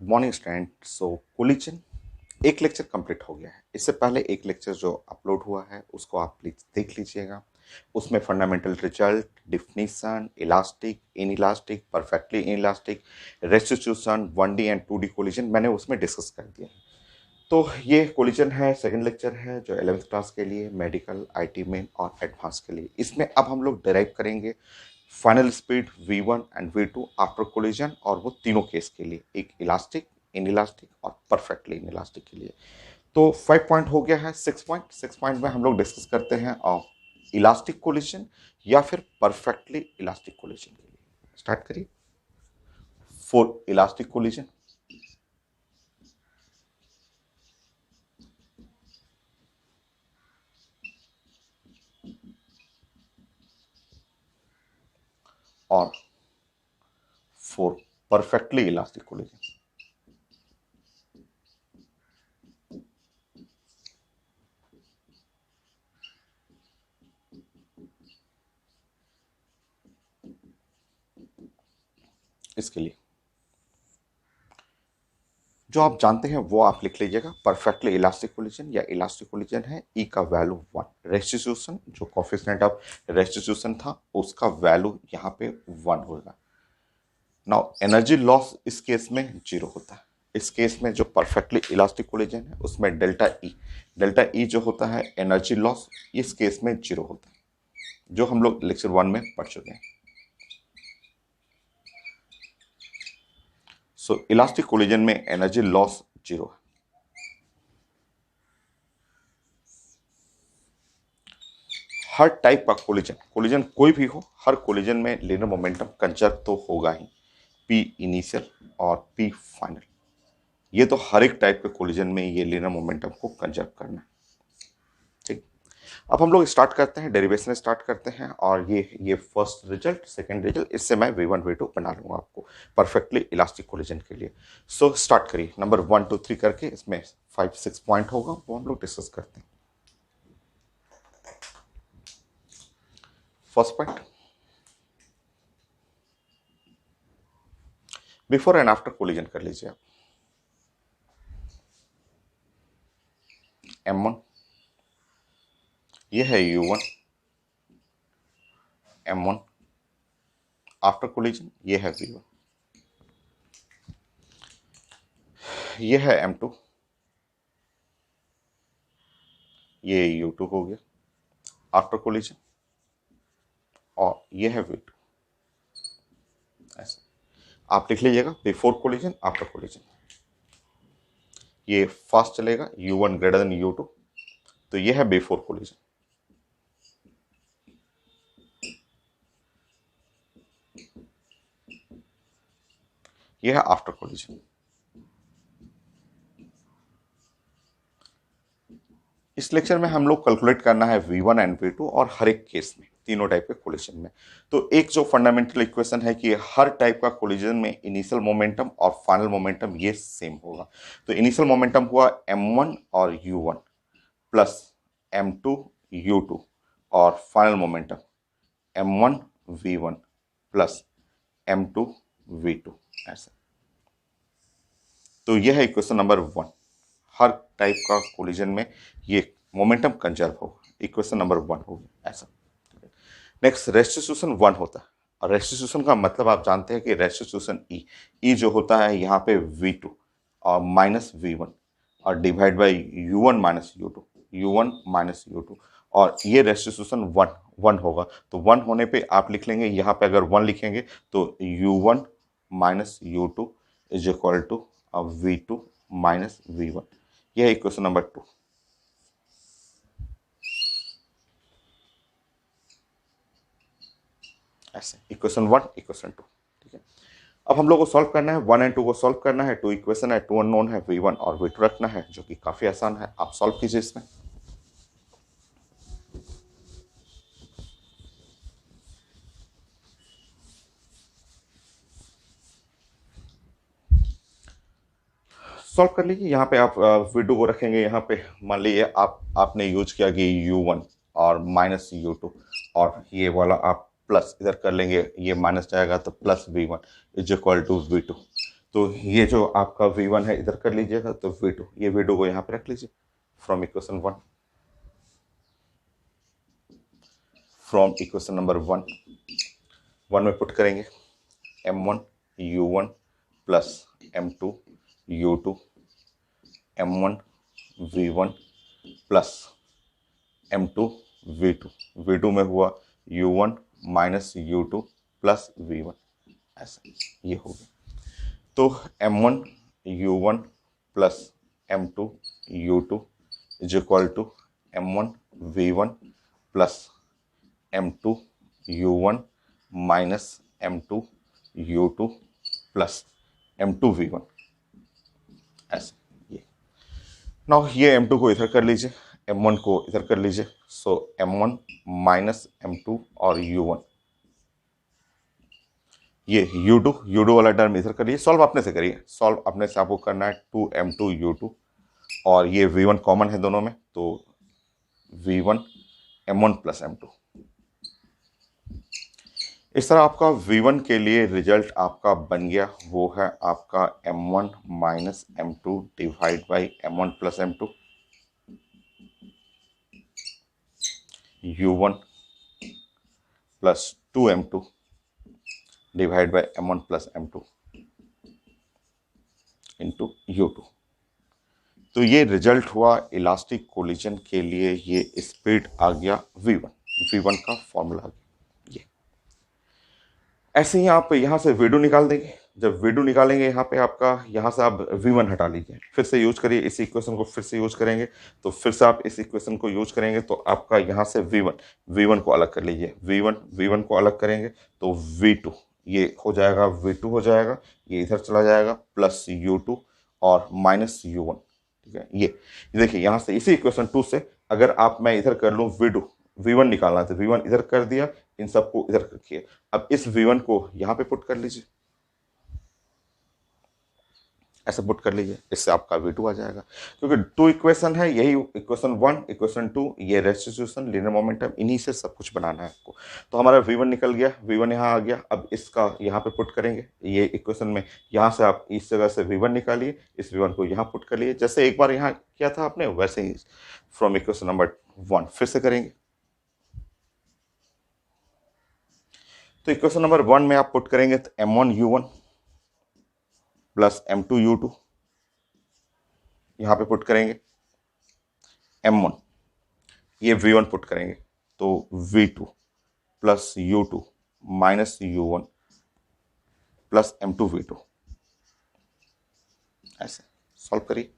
Morning student. So collision एक lecture complete हो गया है। इससे पहले एक लेक्चर जो अपलोड हुआ है उसको आप प्लीज देख लीजिएगा। उसमें fundamental result, definition, elastic, in elastic, perfectly in elastic, restitution, 1D and 2D collision मैंने उसमें डिस्कस कर दिया है। तो ये कोलिजन है, सेकंड लेक्चर है जो 11th क्लास के लिए, मेडिकल, आईटी मेन और एडवांस के लिए। इसमें अब हम लोग डिराइव करेंगे final speed V1 and V2 after collision, और वो तीनों केस के लिए, एक इलास्टिक, इन इलास्टिक और परफेक्टली इन इलास्टिक के लिए। तो 5 पॉइंट हो गया है। 6 पॉइंट में हम लोग डिस्कस करते हैं और इलास्टिक कोलिजन या फिर परफेक्टली इलास्टिक कोलिजन के लिए। स्टार्ट करिए। फॉर इलास्टिक कोलिजन, और फॉर परफेक्टली इलास्टिक कोलिजन। इसके लिए जो आप जानते हैं वो आप लिख लीजिएगा। परफेक्टली इलास्टिक कोलिजन या इलास्टिक कोलिजन है, ई का वैल्यू 1, रेस्टिट्यूशन जो कोफिशिएंट ऑफ रेस्टिट्यूशन था उसका वैल्यू यहाँ पे 1 होगा। नाउ एनर्जी लॉस इस केस में 0 होता है। इस केस में जो परफेक्टली इलास्टिक कोलिजन है उसमें डेल्टा ई जो होता है एनर्जी लॉस, इस केस में 0 होता है, जो हम लोग लेक्चर 1 में पढ़ चुके हैं। सो इलास्टिक कोलिजन में एनर्जी लॉस 0 है। हर टाइप का कोलिजन कोई भी हो, हर कोलिजन में लीनियर मोमेंटम कंजर्व तो होगा ही, पी इनिशियल और पी फाइनल। ये तो हर एक टाइप के कोलिजन में ये लीनियर मोमेंटम को कंजर्व करना है। ठीक, अब हम लोग स्टार्ट करते हैं, डेरिवेशन स्टार्ट करते हैं। और ये फर्स्ट रिजल्ट, सेकंड रिजल्ट, इससे मैं V1 V2 बना लूंगा आपको परफेक्टली इलास्टिक कोलिजन के लिए। सो स्टार्ट करिए। नंबर 1 2 3 करके इसमें 5 6 पॉइंट होगा, वो हम लोग डिस्कस करते हैं। First point, before and after collision कर लीजिए आप। M1 ये है U1, M1 आफ्टर कोलिजन ये है V1, ये है M2, ये U2 हो गया आफ्टर कोलिजन, और ये है V2। ऐसा आप लिख लीजिएगा, बिफोर कोलिजन, आफ्टर कोलिजन। ये फास्ट चलेगा, U1 ग्रेटर देन U2, तो ये है बिफोर कोलिजन। ये है आफ्टर कोलिजन। इस लेक्चर में हम लोग कैलकुलेट करना है V1 एंड V2 और हर एक केस में, तीनों टाइप के कोलिजन में। तो एक जो फंडामेंटल इक्वेशन है कि हर टाइप का कोलिजन में इनिशियल मोमेंटम और फाइनल मोमेंटम ये सेम होगा। तो इनिशियल मोमेंटम हुआ M1 और U1 प्लस M2 U2, और final momentum M1 V1 plus M2 V2। ऐसा, तो यह है इक्वेशन नंबर 1। हर टाइप का कोलिजन में ये मोमेंटम कंजर्व होगा, इक्वेशन नंबर 1 होगी। ऐसा, नेक्स्ट रेस्टिट्यूशन 1 होता है, और रेस्टिट्यूशन का मतलब आप जानते हैं कि रेस्टिट्यूशन ई जो होता है यहाँ पे V2 और माइनस V1 और divide by U1 minus U2, और ये रेस्टिट्यूशन 1 होगा। तो 1 होने पे आप लिख लेंगे, यहाँ पे अगर 1 लिखेंगे तो U1 minus U2 is equal to V2 minus V1। यह है इक्वेशन नंबर 2। ऐसे इक्वेशन 1, इक्वेशन 2। ठीक है, अब हम लोग को सॉल्व करना है, 1 एंड 2 को सॉल्व करना है। 2 इक्वेशन है, 2 अननोन है, V1 और V2 रखना है, जो कि काफी आसान है। आप सॉल्व कीजिए इसमें। सॉल्व कर लीजिए। यहाँ पे आप V2 को रखेंगे, यहाँ पे मान लीजिए आपने यूज किया कि U1 और माइनस U2, और ये वाला आप प्लस इधर कर लेंगे, ये माइनस जाएगा तो plus V1 is equal to V2। तो ये जो आपका V1 है इधर कर लीजिएगा, तो V2, ये V2 को यहाँ पे रख लीजिए from equation 1, from equation number 1 में पुट करेंगे M1 U1 plus M2 U2, M1 V1 plus M2 V2, V2 में हुआ U1 minus U2 plus V1, ऐसा ये हो गया। तो M1 U1 plus M2 U2 is equal to M1 V1 plus M2 U1 minus M2 U2 plus M2 V1, ऐसे ये। Now ये M2 को इधर कर लीजिए, M1 को इधर कर लीजिए, सो M1 माइनस M2 और U1, ये U2 वाला टर्म इधर करिए, सॉल्व अपने से करिए, सॉल्व अपने से आपको करना है 2M2 U2, और ये V1 कॉमन है दोनों में, तो V1 M1 प्लस M2। इस तरह आपका V1 के लिए रिजल्ट आपका बन गया, वो है आपका M1 minus M2 divide by M1 plus M2, U1 plus 2M2 divide by M1 plus M2 into U2। तो ये रिजल्ट हुआ इलास्टिक कोलिजन के लिए, ये स्पीड आ गया V1 का फॉर्मूला आ गया ये। ऐसे ही आप यहाँ से V2 निकाल देंगे, जब V2 निकालेंगे यहाँ पे आपका, यहाँ से आप V1 हटा लीजिए, फिर से यूज करिए इस इक्वेशन को, फिर से यूज करेंगे, तो फिर से आप इस इक्वेशन को यूज करेंगे, तो आपका यहाँ से V1 को अलग कर लीजिए, V1 को अलग करेंगे तो V2 ये हो जाएगा, V2 हो जाएगा, ये इधर चला जाएगा, प्लस U2 और माइनस U1, ठीक है। ये देखिए यहाँ से इसी इक्वेशन 2 से अगर आप मैं इधर कर लूँ V1 निकालना है, तो V1 इधर कर दिया, इन सबको इधर रखिए। अब इस V1 को यहाँ पे पुट कर लीजिए, ऐसे पुट कर लीजिए, इससे आपका V2 आ जाएगा, क्योंकि 2 इक्वेशन है, यही इक्वेशन 1 इक्वेशन 2 ये रेस्टिट्यूशन लीनियर मोमेंटम, इन्हीं से सब कुछ बनाना है आपको। तो हमारा V1 निकल गया, V1 यहाँ आ गया, अब इसका यहाँ पे पुट करेंगे, ये इक्वेशन में यहाँ से आप इस जगह से V1 निकालिए, इस V1 को यहाँ पुट कर लिए, जैसे एक बार यहाँ किया था आपने, वैसे ही फ्रॉम इक्वेशन नंबर 1 फिर से करेंगे। तो इक्वेशन नंबर 1 में आप पुट करेंगे तो M1 U1 plus M2 U2, यहाँ पे पुट करेंगे M1, ये V1 पुट करेंगे तो V2 plus U2 minus U1 plus M2 V2, ऐसे सॉल्व करिए।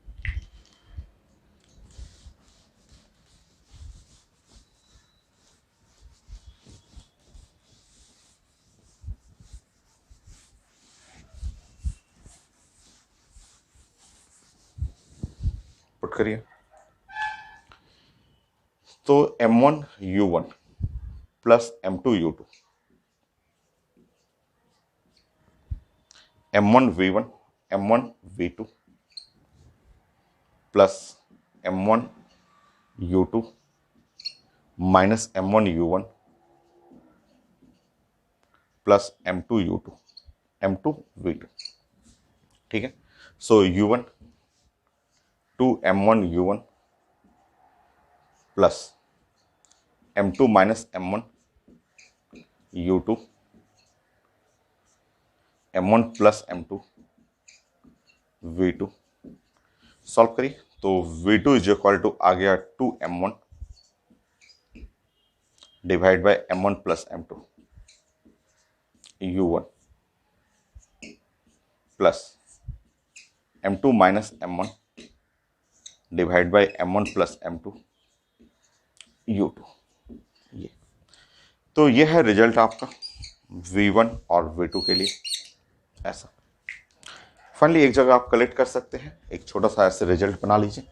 पुट करिए, तो M1 U1 plus M2 U2, M1 V1 M1 V2 plus M1 U2 minus M1 U1 plus M2 U2 M2 V2, ठीक है। सो U1 2M1 U1 plus M2 minus M1 U2 M1 plus M2 V2, solve करिए, तो V2 is equal to आ गया 2M1 divide by M1 plus M2 U1 plus M2 minus M1 divide by M1 plus M2 U2, ये। तो ये है result आपका V1 और V2 के लिए, ऐसा। फाइनली एक जगह आप कलेक्ट कर सकते हैं, एक छोटा सा ऐसे रिजल्ट बना लीजिए।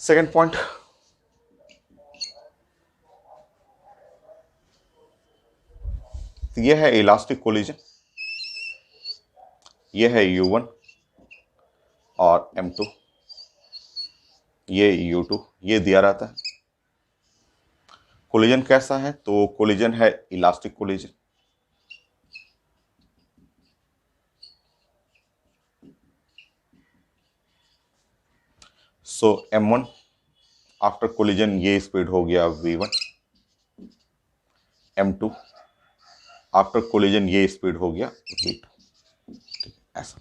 सेकेंड पॉइंट, ये है इलास्टिक कोलिजन, ये है U1 और M2, ये U2 ये दिया रहता है। कोलिजन कैसा है? तो कोलिजन है इलास्टिक कोलिजन। सो M1 आफ्टर कोलिजन ये स्पीड हो गया V1। M2 आफ्टर कोलिजन ये स्पीड हो गया V2। ऐसा।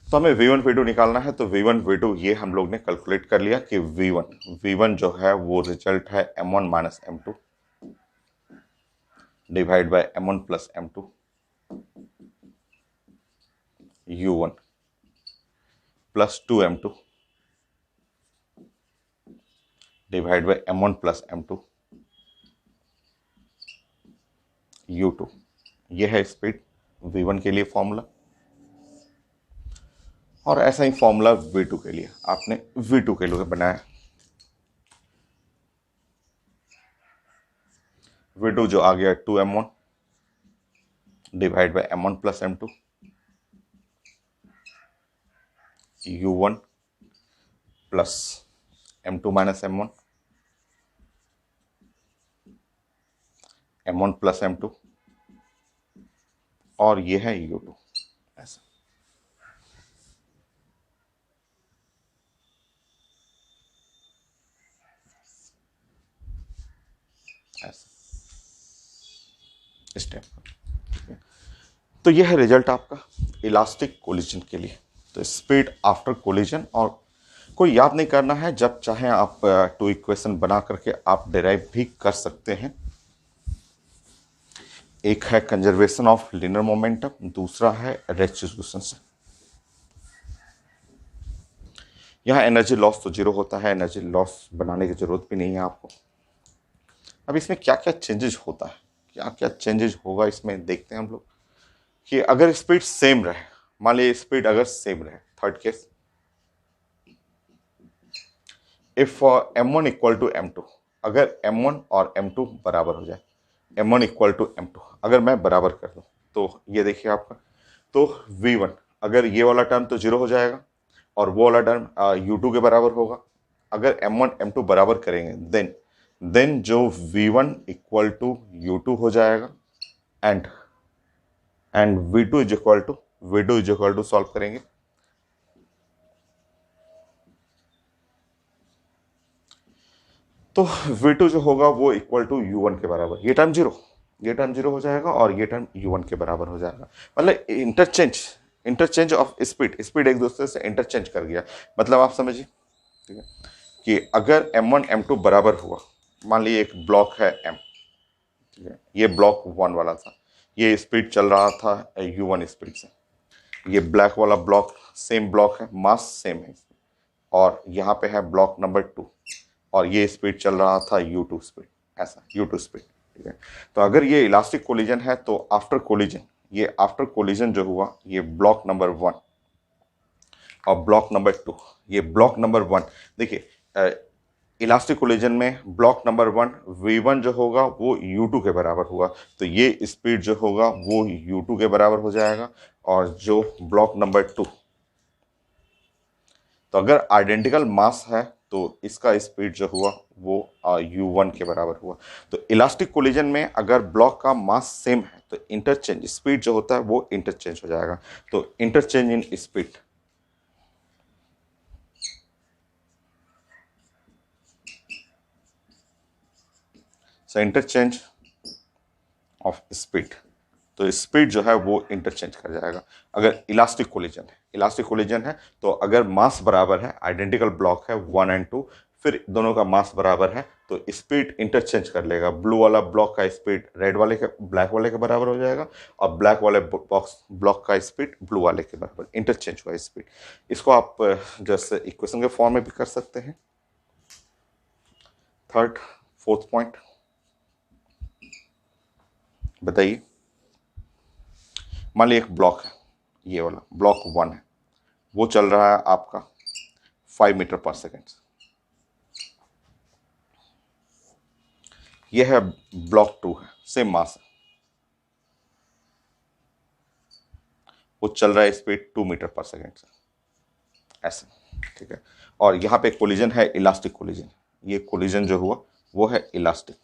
तो हमें V1 V2 निकालना है, तो V1 V2 ये हम लोग ने कैलकुलेट कर लिया कि V1 जो है वो रिजल्ट है M1 minus M2 divide by M1 plus M2 U1 plus 2M2 divide by M1 plus M2 U2। ये है स्पीड V1 के लिए फॉर्मूला, और ऐसा ही फॉर्मूला V2 के लिए आपने V2 के लिए बनाया। V2 जो आ गया 2M1 divide by M1 plus M2 U1 plus M2 minus M1 M1 plus M2 और ये है U2। ऐसा। ऐसा स्टेप। तो यह है रिजल्ट आपका इलास्टिक कोलिजन के लिए। तो स्पीड आफ्टर कोलिजन, और कोई याद नहीं करना है, जब चाहे आप टू इक्वेशन बना करके आप डिराइव भी कर सकते हैं। एक है कंजर्वेशन ऑफ लिनियर मोमेंटम, दूसरा है रेस्टिट्यूशन से। यहाँ एनर्जी लॉस तो जीरो होता है, एनर्जी लॉस बनाने की जरूरत भी नहीं है आपको। अब इसमें क्या क्या चेंजेस होता है, क्या क्या चेंजेस होगा इसमें देखते हैं हम लोग। कि अगर स्पीड सेम रहे, मान लीजिए स्पीड अगर सेम रहे, third case, if M1 equal to M2, अगर M1 और M2 बराबर हो जाए, M1 इक्वल टू M2 अगर मैं बराबर कर दूं, तो ये देखिए आपका, तो V1 अगर ये वाला टर्म तो जीरो हो जाएगा और वो वाला टर्म U2 के बराबर होगा। अगर M1 M2 बराबर करेंगे देन जो V1 इक्वल टू U2 हो जाएगा, and V2 is equal to solve करेंगे, तो V2 जो होगा वो इक्वल टू U1 के बराबर, ये टर्म जीरो हो जाएगा और ये टर्म U1 के बराबर हो जाएगा। मतलब इंटरचेंज ऑफ स्पीड एक दूसरे से इंटरचेंज कर गया। मतलब आप समझिए, ठीक है, कि अगर M1 M2 बराबर हुआ, मान लीजिए एक ब्लॉक है M, ठीक है, ये ब्लॉक 1 वाला था, ये स्पीड चल रहा था U1 स्पीड से, ये ब्लैक वाला ब्लॉक सेम ब्लॉक है, मास सेम है, और यहाँ पे है ब्लॉक नंबर 2 और ये स्पीड चल रहा था U2 स्पीड, ऐसा U2 स्पीड, ठीक है। तो अगर ये इलास्टिक कोलिजन है, तो आफ्टर कोलिजन जो हुआ, ये ब्लॉक नंबर 1 और ब्लॉक नंबर 2, ये ब्लॉक नंबर 1, देखिए इलास्टिक कोलिजन में ब्लॉक नंबर 1 V1 जो होगा वो U2 के बराबर हुआ, तो ये स्पीड जो होगा वो U2 के बराबर हो जाएगा। और जो ब्लॉक नंबर 2, तो अगर आइडेंटिकल मास है तो इसका स्पीड जो हुआ वो U1 के बराबर हुआ। तो इलास्टिक कोलिजन में अगर ब्लॉक का मास सेम है तो इंटरचेंज स्पीड जो होता है वो इंटरचेंज हो जाएगा। तो interchange in speed, so interchange of speed, तो स्पीड जो है वो इंटरचेंज कर जाएगा अगर इलास्टिक कोलिजन है। तो अगर मास बराबर है, आइडेंटिकल ब्लॉक है 1 एंड 2, फिर दोनों का मास बराबर है, तो स्पीड इंटरचेंज कर लेगा। ब्लू वाला ब्लॉक का स्पीड ब्लैक वाले के बराबर हो जाएगा, और ब्लैक वाले ब्लॉक का स्पीड ब्लू वाले के बराबर, इंटरचेंज हुआ स्पीड। इसको आप जैसे इक्वेशन के फॉर्म में भी कर सकते हैं। थर्ड फोर्थ पॉइंट बताइए। मान लीजिए एक ब्लॉक है, ये वाला ब्लॉक 1 है, वो चल रहा है आपका 5 मीटर पर सेकेंड। ये है ब्लॉक 2 है, सेम मास है, वो चल रहा है स्पीड 2 मीटर पर सेकेंड से, ऐसे। ठीक है। और यहाँ पे कोलिजन है इलास्टिक कोलिजन, ये कोलिजन जो हुआ वो है इलास्टिक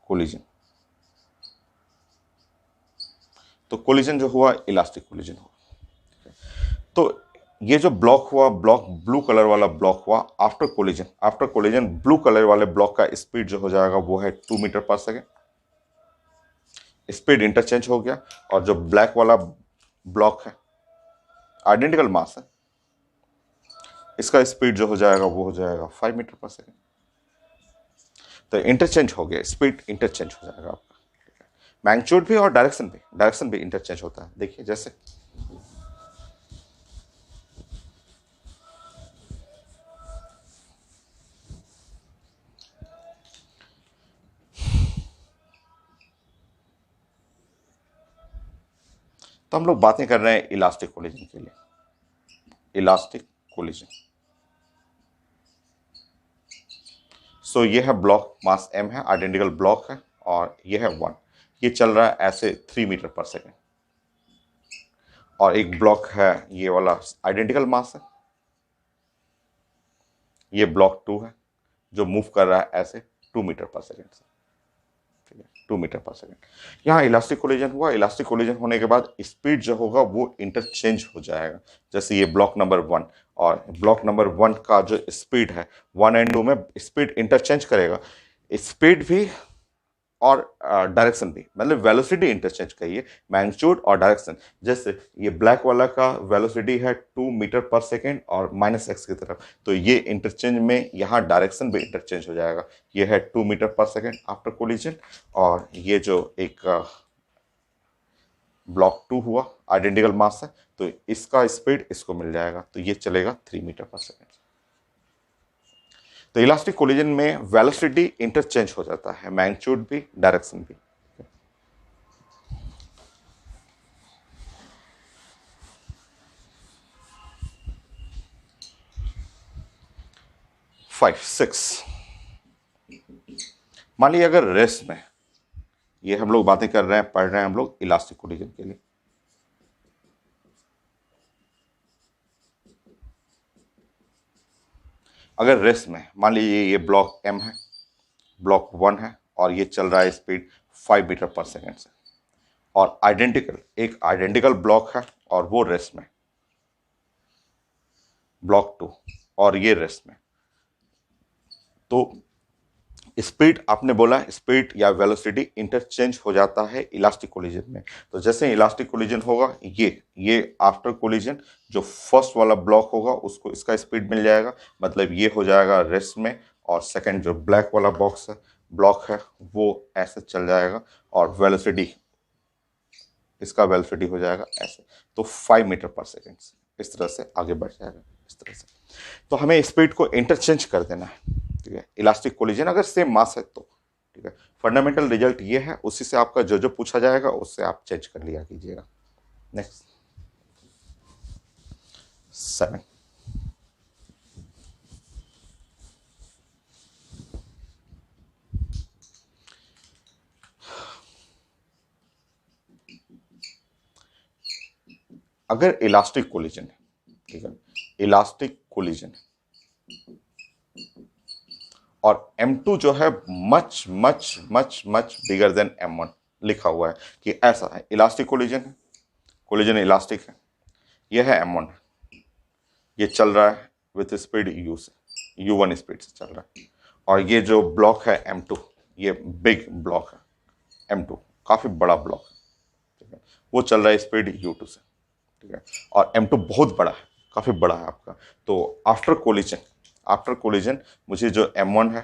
कोलिजन। तो कोलिजन जो हुआ इलास्टिक कोलिजन हुआ। तो ये जो ब्लॉक हुआ, ब्लॉक ब्लू कलर वाला ब्लॉक हुआ आफ्टर कोलिजन ब्लू कलर वाले ब्लॉक का स्पीड जो हो जाएगा वो है 2 मीटर पर सेकेंड, स्पीड इंटरचेंज हो गया। और जो ब्लैक वाला ब्लॉक है आइडेंटिकल मास है, इसका स्पीड जो हो जाएगा वो हो जाएगा 5 मीटर पर सेकेंड। तो इंटरचेंज हो गया, स्पीड इंटरचेंज हो जाएगा आपका। मैग्नीट्यूड भी और डायरेक्शन भी इंटरचेंज होता है। देखिए जैसे तो हम लोग बातें कर रहे हैं इलास्टिक कोलिजन के लिए, इलास्टिक कोलिजन। सो ये है ब्लॉक, मास m है, आइडेंटिकल ब्लॉक है, और ये है 1, ये चल रहा है ऐसे 3 मीटर पर सेकेंड। और एक ब्लॉक है ये वाला आइडेंटिकल मास है, ये ब्लॉक 2 है जो मूव कर रहा है ऐसे 2 मीटर पर सेकेंड से, ठीक है, 2 मीटर पर सेकेंड। यहाँ इलास्टिक कोलिजन हुआ, इलास्टिक कोलिजन होने के बाद स्पीड जो होगा वो इंटरचेंज हो जाएगा। जैसे ये ब्लॉक नंबर 1 और ब्लॉक नंबर 1 का जो स्पीड है 1 एंड 2 में स्पीड इंटरचेंज करेगा, स्पीड भी और डायरेक्शन भी, मतलब वेलोसिटी इंटरचेंज करिए, मैग्नीट्यूड और डायरेक्शन। जैसे ये ब्लैक वाला का वेलोसिटी है 2 मीटर पर सेकेंड और -x की तरफ, तो ये इंटरचेंज में यहाँ डायरेक्शन भी इंटरचेंज हो जाएगा। ये है 2 मीटर पर सेकेंड आफ्टर कोलिजन, और ये जो एक ब्लॉक 2 हुआ आइडेंटिकल मास है, तो इसका स्पीड इसको मिल जाएगा, तो ये चलेगा 3 मीटर पर सेकेंड। तो इलास्टिक कोलिजन में वेलोसिटी इंटरचेंज हो जाता है, मैग्नीट्यूड भी डायरेक्शन भी। 5, 6 मान लीजिए अगर रेस्ट में, ये हम लोग बातें कर रहे हैं, पढ़ रहे हैं हम लोग इलास्टिक कोलिजन के लिए। अगर रेस्ट में मान लीजिए ये ब्लॉक m है, ब्लॉक 1 है, और ये चल रहा है स्पीड 5 मीटर पर सेकेंड से, और एक आइडेंटिकल ब्लॉक है और वो रेस्ट में, ब्लॉक 2, और ये रेस्ट में। तो स्पीड, आपने बोला स्पीड या वेलोसिटी इंटरचेंज हो जाता है इलास्टिक कोलिजन में। तो जैसे इलास्टिक कोलिजन होगा, ये आफ्टर कोलिजन जो फर्स्ट वाला ब्लॉक होगा उसको इसका स्पीड मिल जाएगा, मतलब ये हो जाएगा रेस्ट में, और सेकंड जो ब्लैक वाला ब्लॉक है वो ऐसे चल जाएगा, और वेलोसिटी, इसका वेलोसिटी हो जाएगा ऐसे, तो 5 मीटर पर सेकेंड इस तरह से आगे बढ़ जाएगा, इस तरह से। तो हमें स्पीड को इंटरचेंज कर देना है, ठीक है, इलास्टिक कोलिजन अगर सेम मास है तो, ठीक है। फंडामेंटल रिजल्ट ये है, उसी से आपका जो जो पूछा जाएगा उससे आप चेंज कर लिया कीजिएगा। नेक्स्ट 7, अगर इलास्टिक कोलिजन है, ठीक है, इलास्टिक कोलिजन और M2 जो है much much much much bigger than M1 लिखा हुआ है कि ऐसा है, इलास्टिक कोलिजन है, कोलिजन इलास्टिक है, यह है M1, ये चल रहा है विथ स्पीड U से, U1 स्पीड से चल रहा है। और ये जो ब्लॉक है M2, ये बिग ब्लॉक है M2, काफ़ी बड़ा ब्लॉक है, ठीक है, वो चल रहा है स्पीड U2 से, ठीक है। और M2 बहुत बड़ा है, काफ़ी बड़ा है आपका। तो आफ्टर कोलिजन मुझे जो M1 है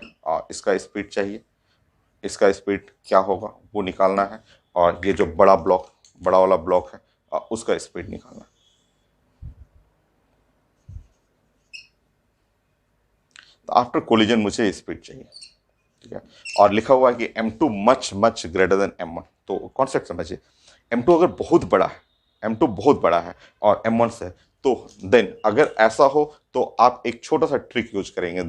इसका स्पीड चाहिए, इसका स्पीड क्या होगा वो निकालना है, और ये जो बड़ा वाला ब्लॉक है उसका स्पीड निकालना है। तो आफ्टर कोलिजन मुझे स्पीड चाहिए, ठीक है, और लिखा हुआ है कि M2 much much greater than M1। तो कॉन्सेप्ट समझिए, M2 अगर बहुत बड़ा है, M2 बहुत बड़ा है और M1 से, तो देन अगर ऐसा हो तो आप एक छोटा सा ट्रिक यूज करेंगे।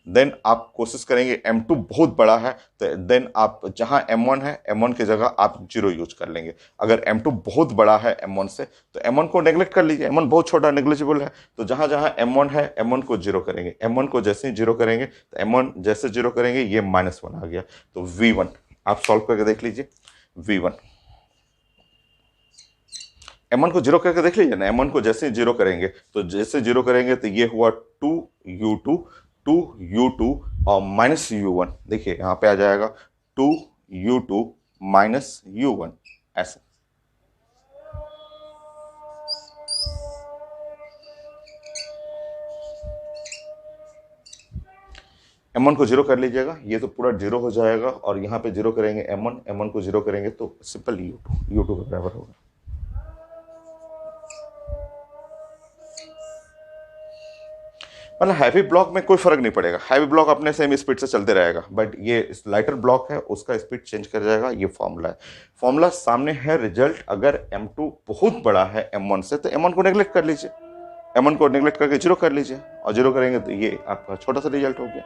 देन आप कोशिश करेंगे M2 बहुत बड़ा है तो देन आप जहां M1 है M1 की जगह आप 0 यूज कर लेंगे। अगर M2 बहुत बड़ा है M1 से तो M1 को नेग्लेक्ट कर लीजिए, M1 बहुत छोटा नेग्लिजिबल है। तो जहां जहां M1 है M1 को 0 करेंगे, M1 को जैसे ही 0 करेंगे तो M1 जैसे 0 करेंगे ये -1 आ गया। तो V1 आप सॉल्व करके देख लीजिए। V1 M1 को 0 करके देख लीजिए ना, M1 को जैसे 0 करेंगे तो जैसे 0 करेंगे तो ये हुआ 2U2 2U2 और -U1। देखिए यहां पे आ जाएगा 2U2 -U1 ऐसे। M1 को 0 कर लीजिएगा, ये तो पूरा 0 हो जाएगा और यहाँ पे 0 करेंगे M1 को 0 करेंगे तो सिंपल U2 के बराबर होगा। मतलब हैवी ब्लॉक में कोई फर्क नहीं पड़ेगा, हैवी ब्लॉक अपने सेम स्पीड से चलते रहेगा, बट ये लाइटर ब्लॉक है उसका स्पीड चेंज कर जाएगा। ये फॉर्मूला है, फॉर्मूला सामने है। रिजल्ट अगर M2 बहुत बड़ा है M1 से तो M1 को नेग्लेक्ट कर लीजिए, M1 को नेग्लेक्ट करके 0 कर लीजिए और 0 करेंगे तो ये आपका छोटा सा रिजल्ट हो गया।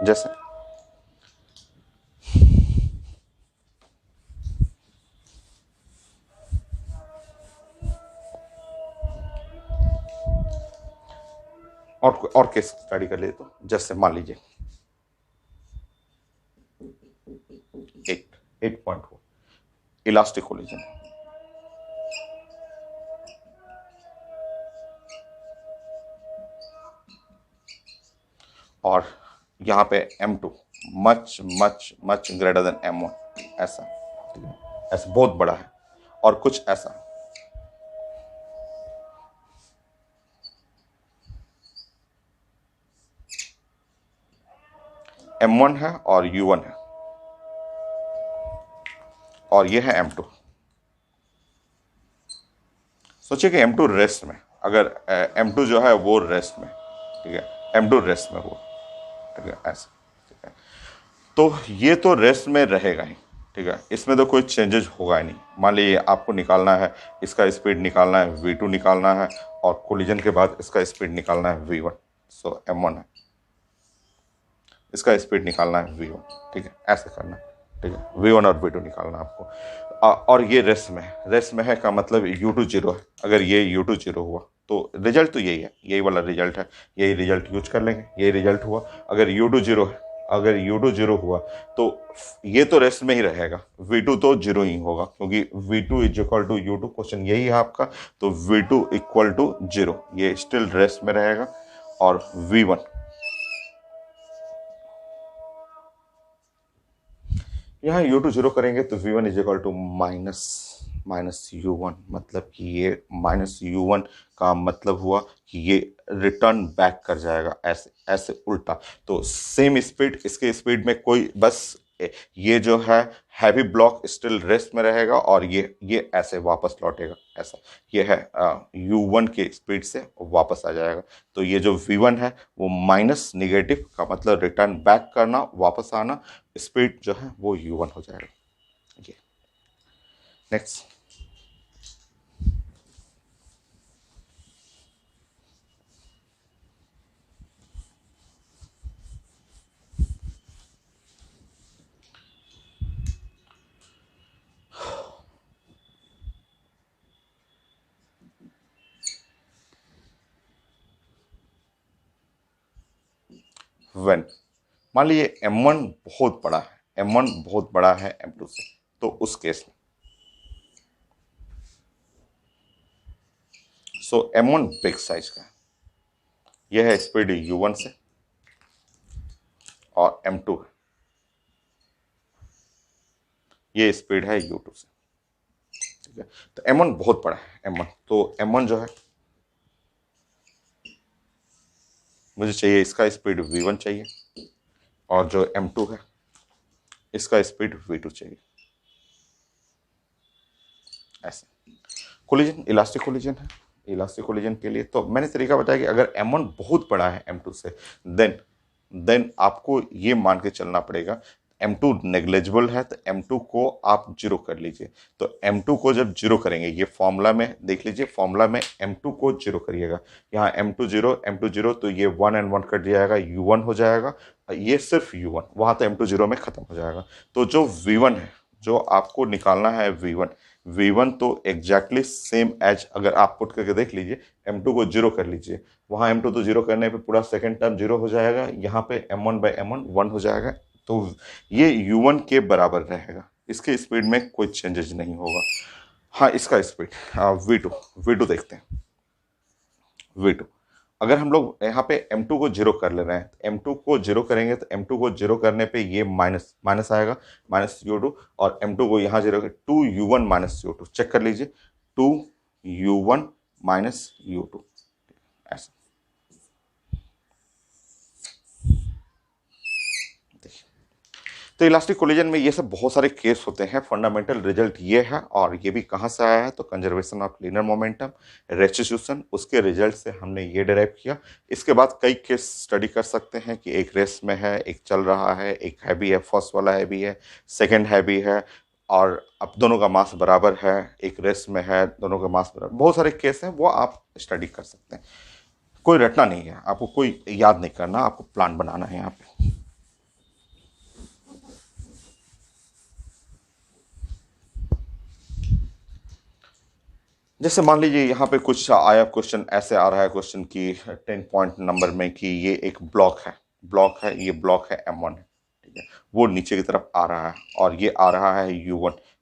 जैसे और केस स्टडी कर लिए तो जैसे मान लीजिए 8.4 इलास्टिक कोलिजन, और यहाँ पे M2 much much much greater than M1 ऐसा, ठीक है, ऐसा बहुत बड़ा है। और कुछ ऐसा M1 है और U1 है और ये है M2। सोचिए कि M2 रेस्ट में, अगर M2 जो है वो रेस्ट में, ठीक है, M2 रेस्ट में हुआ, ठीक है, ऐसा, ठीक है। तो ये तो रेस्ट में रहेगा ही, ठीक है, इसमें तो कोई चेंजेस होगा ही नहीं। मान लीजिए आपको निकालना है, इसका स्पीड निकालना है, V2 निकालना है और कोलिजन के बाद इसका स्पीड निकालना है V1। सो M1 है, इसका स्पीड निकालना है V1, ठीक है, ऐसे करना है, ठीक है, V1 और V2 निकालना है आपको। और ये रेस्ट में है का मतलब U2 0 है। अगर ये U2 0 हुआ तो रिजल्ट तो यही है, यही वाला रिजल्ट है, यही रिजल्ट यूज कर लेंगे, यही रिजल्ट हुआ। अगर U2 0 है, अगर U2 0 हुआ तो ये तो रेस्ट में ही रहेगा, V2 तो 0 ही होगा क्योंकि V2 is equal to U2, question यही है आपका। तो V2 इक्वल टू 0, ये स्टिल रेस्ट में रहेगा। और V1 यहाँ U2 0 करेंगे तो V1 is equal to minus U1, मतलब कि ये -U1 का मतलब हुआ कि ये रिटर्न बैक कर जाएगा, ऐसे ऐसे उल्टा। तो सेम स्पीड, इसके स्पीड में कोई बस ये जो है हैवी ब्लॉक स्टिल रेस्ट में रहेगा और ये ऐसे वापस लौटेगा, ऐसा। ये है U1 के स्पीड से वापस आ जाएगा। तो ये जो V1 है वो माइनस नेगेटिव का मतलब रिटर्न बैक करना, वापस आना, स्पीड जो है वो U1 हो जाएगा। ये नेक्स्ट व्हेन मान लीजिए M1 बहुत बड़ा है, M1 बहुत बड़ा है M2 से, तो उस केस में M1 बिग साइज का है, यह है स्पीड U1 से और M2 है, ये स्पीड है U2 से, ठीक है। तो M1 बहुत बड़ा है, M1 तो M1 जो है मुझे चाहिए इसका स्पीड V1 चाहिए और जो M2 है इसका स्पीड V2 चाहिए, ऐसे। कोलिजन इलास्टिक कोलिजन है, इलास्टिक कोलिजन के लिए तो मैंने तरीका बताया कि अगर M1 बहुत बड़ा है M2 से, देन आपको ये मान के चलना पड़ेगा M2 नेग्लिजिबल है तो M2 को आप जीरो कर लीजिए। तो M2 को जब जीरो करेंगे, ये फॉर्मूला में देख लीजिए, फॉर्मूला में M2 को जीरो करिएगा, यहाँ M2 जीरो तो ये 1 and 1 कट जाएगा, U1 हो जाएगा, ये सिर्फ U1, वहाँ तो M2 जीरो में खत्म हो जाएगा। तो जो V1 है, जो आपको निकालना है V1 तो एग्जैक्टली सेम एज, अगर आप पुट करके देख लीजिए, M2 को जीरो कर लीजिए, वहाँ M2 तो जीरो करने पे पूरा सेकंड टर्म जीरो हो जाएगा, यहाँ पे M1/M1 1 हो जाएगा। तो ये U1 के बराबर रहेगा, इसके स्पीड में कोई चेंजेस नहीं होगा। हाँ, इसका स्पीड V2 देखते हैं। V2 अगर हम लोग यहाँ पे M2 को जीरो कर ले रहे हैं, तो M2 को जीरो करेंगे तो M2 को जीरो करने पे ये माइनस माइनस आएगा, माइनस U2, और M2 को यहाँ zero 2U1 minus U2, check कर लीजिए, 2U1 माइनस U2, ऐसा। तो इलास्टिक कोलिजन में ये सब बहुत सारे केस होते हैं। फंडामेंटल रिजल्ट ये है, और ये भी कहाँ से आया है, तो conservation of linear momentum, restitution, उसके रिजल्ट से हमने ये डिराइव किया। इसके बाद कई केस स्टडी कर सकते हैं कि एक रेस्ट में है, एक चल रहा है, एक हैवी है, फर्स्ट वाला हैवी है, सेकेंड हैवी है, और अब दोनों का मास बराबर है, एक रेस्ट में है, दोनों का मास बराबर, बहुत सारे केस हैं, वो आप स्टडी कर सकते हैं। कोई रटना नहीं है, आपको कोई याद नहीं करना, आपको प्लान बनाना है यहाँ पे। जैसे मान लीजिए यहाँ पे कुछ आया क्वेश्चन, ऐसे आ रहा है क्वेश्चन की 10 पॉइंट नंबर में कि ये एक ब्लॉक है, ये ब्लॉक है M1 है, ठीक है, वो नीचे की तरफ आ रहा है, और ये आ रहा है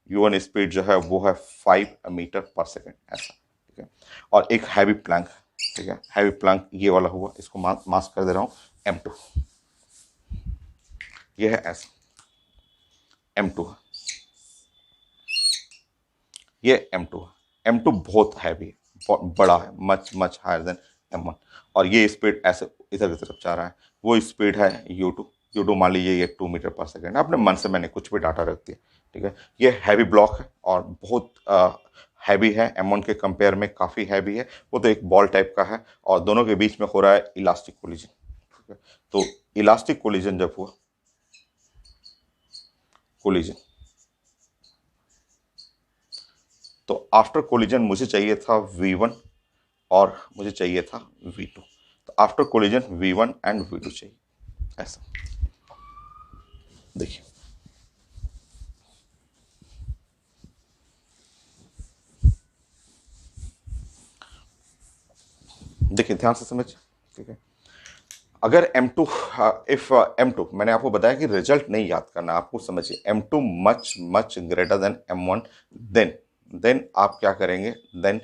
U1 स्पीड जो है वो है 5 मीटर पर सेकेंड, ऐसा, ठीक है, और एक हैवी प्लैंक, ठीक है, हैवी प्लैंक ये वाला हुआ, इसको मार्क कर दे रहा हूँ M2, ये है ऐसा M2 है, ये M2 है। M2 बहुत हैवी है, बहुत बड़ा है, मच हायर देन M1, और ये स्पीड ऐसे इधर की तरफ जा रहा है, वो स्पीड है U2 मान लीजिए ये 2 मीटर पर सेकेंड, अपने मन से मैंने कुछ भी डाटा रख दिया, ठीक है। ये हैवी ब्लॉक है और बहुत हैवी है, M1 के कंपेयर में काफ़ी हैवी है, वो तो एक बॉल टाइप का है, और दोनों के बीच में हो रहा है इलास्टिक कोलिजन, ठीक है। तो इलास्टिक कोलिजन जब हुआ, कोलिजन, तो आफ्टर कोलिजन मुझे चाहिए था V1 और मुझे चाहिए था V2, तो after collision V1 and V2 चाहिए, ऐसा। देखिए, ध्यान से समझ, ठीक है। अगर M2, इफ M2, मैंने आपको बताया कि रिजल्ट नहीं याद करना, आपको समझिए M2 much much greater than M1, then आप क्या करेंगे, देन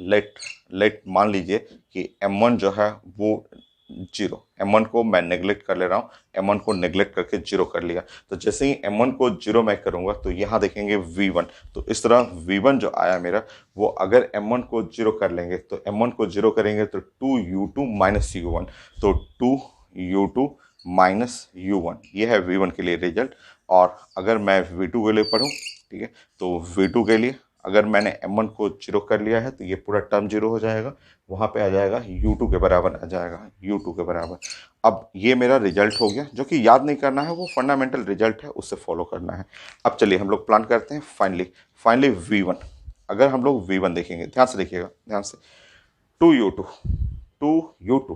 लेट मान लीजिए कि M1 जो है वो जीरो, M1 को मैं नेग्लेक्ट कर ले रहा हूँ, M1 को नेग्लेक्ट करके जीरो कर लिया, तो जैसे ही M1 को जीरो मैं करूँगा तो यहाँ देखेंगे V1, तो इस तरह V1 जो आया मेरा, वो अगर M1 को जीरो कर लेंगे, तो M1 को जीरो करेंगे तो 2U2 माइनस U1, तो 2U2 माइनस U1, ये है V1 के लिए रिजल्ट। और अगर मैं V2 के लिए पढ़ूँ, ठीक है, तो V2 के लिए अगर मैंने M1 को जीरो कर लिया है तो ये पूरा टर्म जीरो हो जाएगा, वहाँ पे आ जाएगा U2 के बराबर आ जाएगा, U2 के बराबर। अब ये मेरा रिजल्ट हो गया, जो कि याद नहीं करना है, वो फंडामेंटल रिजल्ट है, उससे फॉलो करना है। अब चलिए हम लोग प्लान करते हैं फाइनली V1। अगर हम लोग V1 देखेंगे, ध्यान से देखिएगा, ध्यान से, 2U2 2U2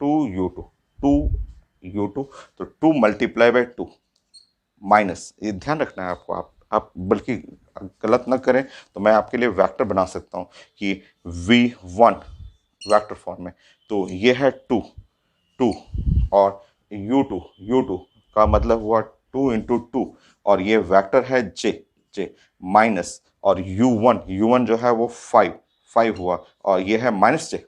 2U2 2U2, तो 2 मल्टीप्लाई बाई 2 माइनस, ये ध्यान रखना है आपको, आप बल्कि गलत ना करें, तो मैं आपके लिए वेक्टर बना सकता हूँ कि V1 वेक्टर फॉर्म में, तो ये है 2 और U2 का मतलब हुआ 2 × 2, और ये वेक्टर है J माइनस, और U1 जो है वो 5 हुआ, और ये है -J,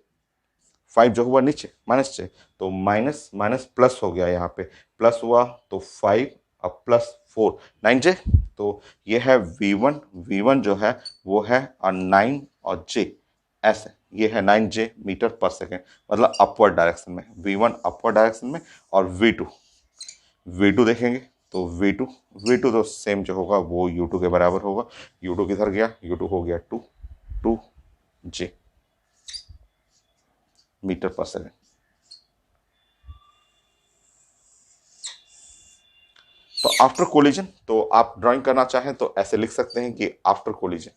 5 जो हुआ नीचे -J, तो माइनस माइनस प्लस हो गया, यहाँ पे प्लस हुआ, तो 5 अब +4 9J, तो ये है V1 जो है वो है 9 और J, ऐसे, ये है 9J मीटर पर सेकेंड, मतलब अपवर्ड डायरेक्शन में, V1 अपवर्ड डायरेक्शन में, और V2 देखेंगे, तो V2 तो सेम जो होगा वो U2 के बराबर होगा, U2 किधर गया, U2 हो गया 2J मीटर पर सेकेंड। तो आफ्टर कोलिजन, तो आप ड्राइंग करना चाहें तो ऐसे लिख सकते हैं कि आफ्टर कोलिजन।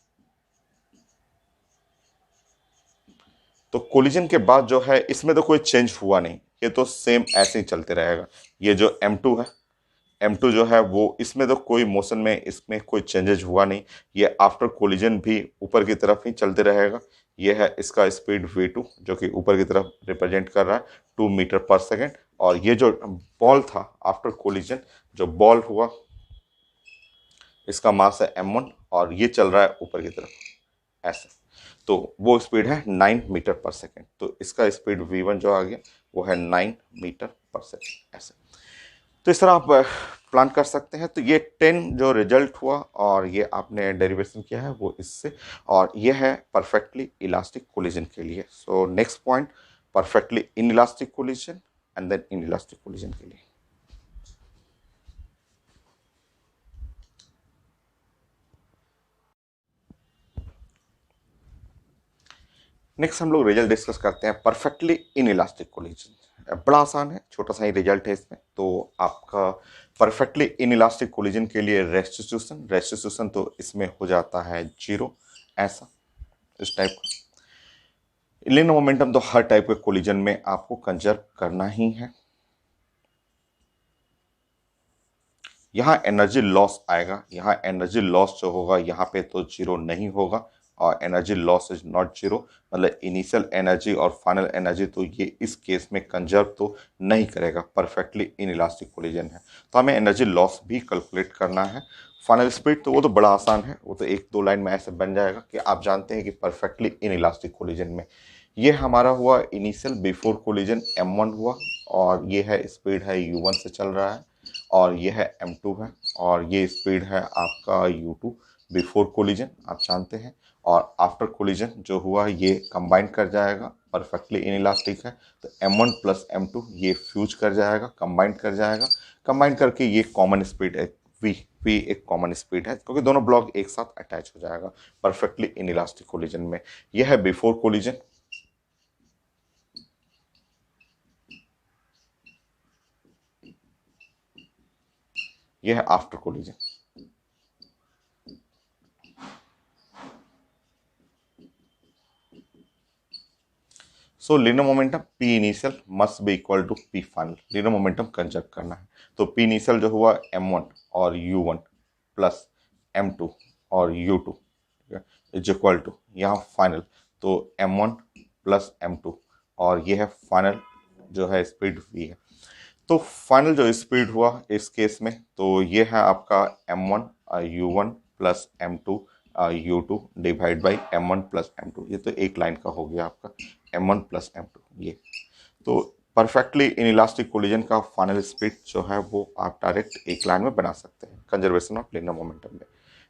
तो कोलिजन के बाद जो है इसमें तो कोई चेंज हुआ नहीं, ये तो सेम ऐसे ही चलते रहेगा। ये जो M2 है, M2 जो है वो इसमें तो कोई मोशन में इसमें कोई चेंजेज हुआ नहीं, ये आफ्टर कोलिजन भी ऊपर की तरफ ही चलते रहेगा। ये है इसका स्पीड V2 जो कि ऊपर की तरफ रिप्रेजेंट कर रहा है 2 मीटर पर सेकेंड। और ये जो बॉल था आफ्टर कोलिजन, जो बॉल हुआ इसका मास है M1 और ये चल रहा है ऊपर की तरफ ऐसे। तो वो स्पीड है 9 मीटर पर सेकेंड। तो इसका स्पीड V1 जो आ गया वो है 9 मीटर पर सेकेंड ऐसे। तो इस तरह आप प्लान कर सकते हैं। तो ये 10 जो रिजल्ट हुआ और ये आपने डेरिवेशन किया है वो इससे, और ये है परफेक्टली इलास्टिक कोलिजन के लिए। So next point, perfectly in elastic collision and then in elastic collision के लिए। नेक्स्ट हम लोग रिजल्ट डिस्कस करते हैं परफेक्टली इन इलास्टिक कोलिजन। बड़ा आसान है, छोटा सा ही रिजल्ट है इसमें। तो आपका परफेक्टली इन इलास्टिक कोलिजन के लिए रेस्टिट्यूशन तो इसमें हो जाता है 0 ऐसा, इस टाइप का। लिनियर मोमेंटम तो हर टाइप के कोलिजन में आपको कंजर्व करना ही है। यहाँ एनर्जी लॉस आएगा, यहाँ एनर्जी लॉस जो होगा यहाँ पे तो 0 नहीं होगा, और एनर्जी लॉस इज नॉट 0, मतलब इनिशियल एनर्जी और फाइनल एनर्जी तो ये इस केस में कंजर्व तो नहीं करेगा, परफेक्टली इन इलास्टिक कोलिजन है। तो हमें एनर्जी लॉस भी कैलकुलेट करना है। फाइनल स्पीड तो वो तो बड़ा आसान है, वो तो एक दो लाइन में ऐसे बन जाएगा कि आप जानते हैं कि परफेक्टली इन इलास्टिक कोलिजन में ये हमारा हुआ इनिशियल बिफोर कोलिजन M1 हुआ, और ये है स्पीड है U1 से चल रहा है, और ये है M2 है, और ये स्पीड है आपका U2 बिफोर कोलिजन आप जानते हैं। और आफ्टर कोलिजन जो हुआ ये कंबाइन कर जाएगा, परफेक्टली इन इलास्टिक है तो M1 प्लस M2 ये फ्यूज कर जाएगा, कंबाइन कर जाएगा। कंबाइन करके ये कॉमन स्पीड है V एक कॉमन स्पीड है क्योंकि दोनों ब्लॉक एक साथ अटैच हो जाएगा परफेक्टली इन इलास्टिक कोलिजन में। यह है बिफोर कोलिजन, यह है after collision. So linear momentum P initial must be equal to P final, linear momentum conserve करना है। तो P इनिशियल जो हुआ M1 और U1 प्लस M2 और U2 इज इक्वल टू यहाँ फाइनल, तो M1 प्लस M2 और ये है फाइनल जो है स्पीड V है। तो फाइनल जो स्पीड हुआ इस केस में तो ये है आपका M1 U1 plus M2 U2 divide by M1 plus M2। ये तो एक लाइन का हो गया आपका M1 प्लस M2 ये। तो परफेक्टली इन इलास्टिक कोलिजन का फाइनल स्पीड जो है वो आप डायरेक्ट एक लाइन में बना सकते हैं कंजर्वेशन ऑफ लिनियर मोमेंटम में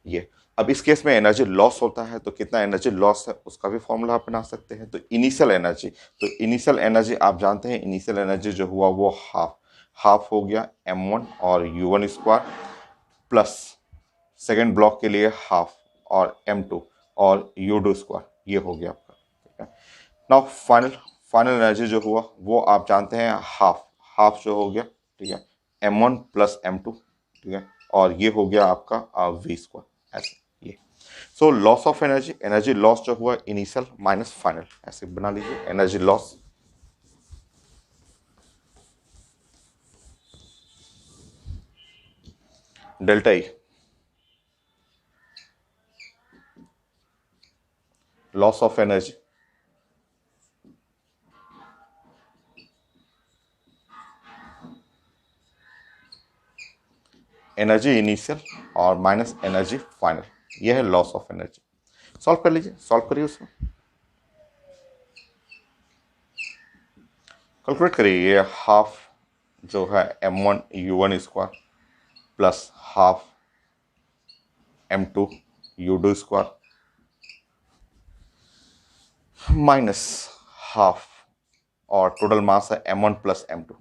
ये। अब इस केस में एनर्जी लॉस होता है तो कितना एनर्जी लॉस है उसका भी फॉर्मूला आप बना सकते हैं। तो इनिशियल एनर्जी, तो इनिशियल एनर्जी आप जानते हैं इनिशियल एनर्जी जो हुआ वो हाफ हो गया M1 और U1 square plus second block के लिए हाफ और M2 और U2 स्क्वायर ये हो गया आपका, ठीक है। नाउ फाइनल एनर्जी जो हुआ वो आप जानते हैं हाफ जो हो गया, ठीक है, M1 प्लस M2, ठीक है, और ये हो गया आपका V स्क्वायर ऐसे ये। So loss of energy, energy loss जो हुआ इनिशियल माइनस फाइनल ऐसे बना लीजिए energy loss. Delta E loss of energy, energy initial और माइनस एनर्जी फाइनल, ये है लॉस ऑफ एनर्जी। सॉल्व कर लीजिए, सॉल्व करिए उसमें, कैलकुलेट करिए। ये हाफ जो है M1 U1 square plus half M2 U2 square minus half, और टोटल मास है M1 प्लस M2,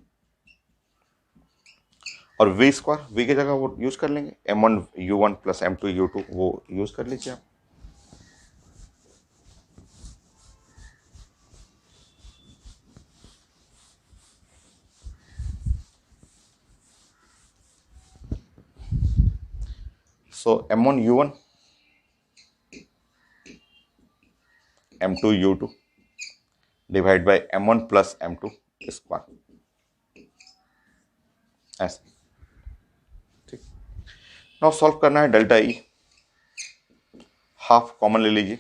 और V स्क्वायर, V की जगह वो यूज कर लेंगे M1 U1 plus M2 U2 वो यूज कर लीजिए आप। सो M1U1 M2U2 divide by M1 plus M2 square, ऐसे। ठीक, नाउ सॉल्व करना है डेल्टा ई, हाफ कॉमन ले लीजिए।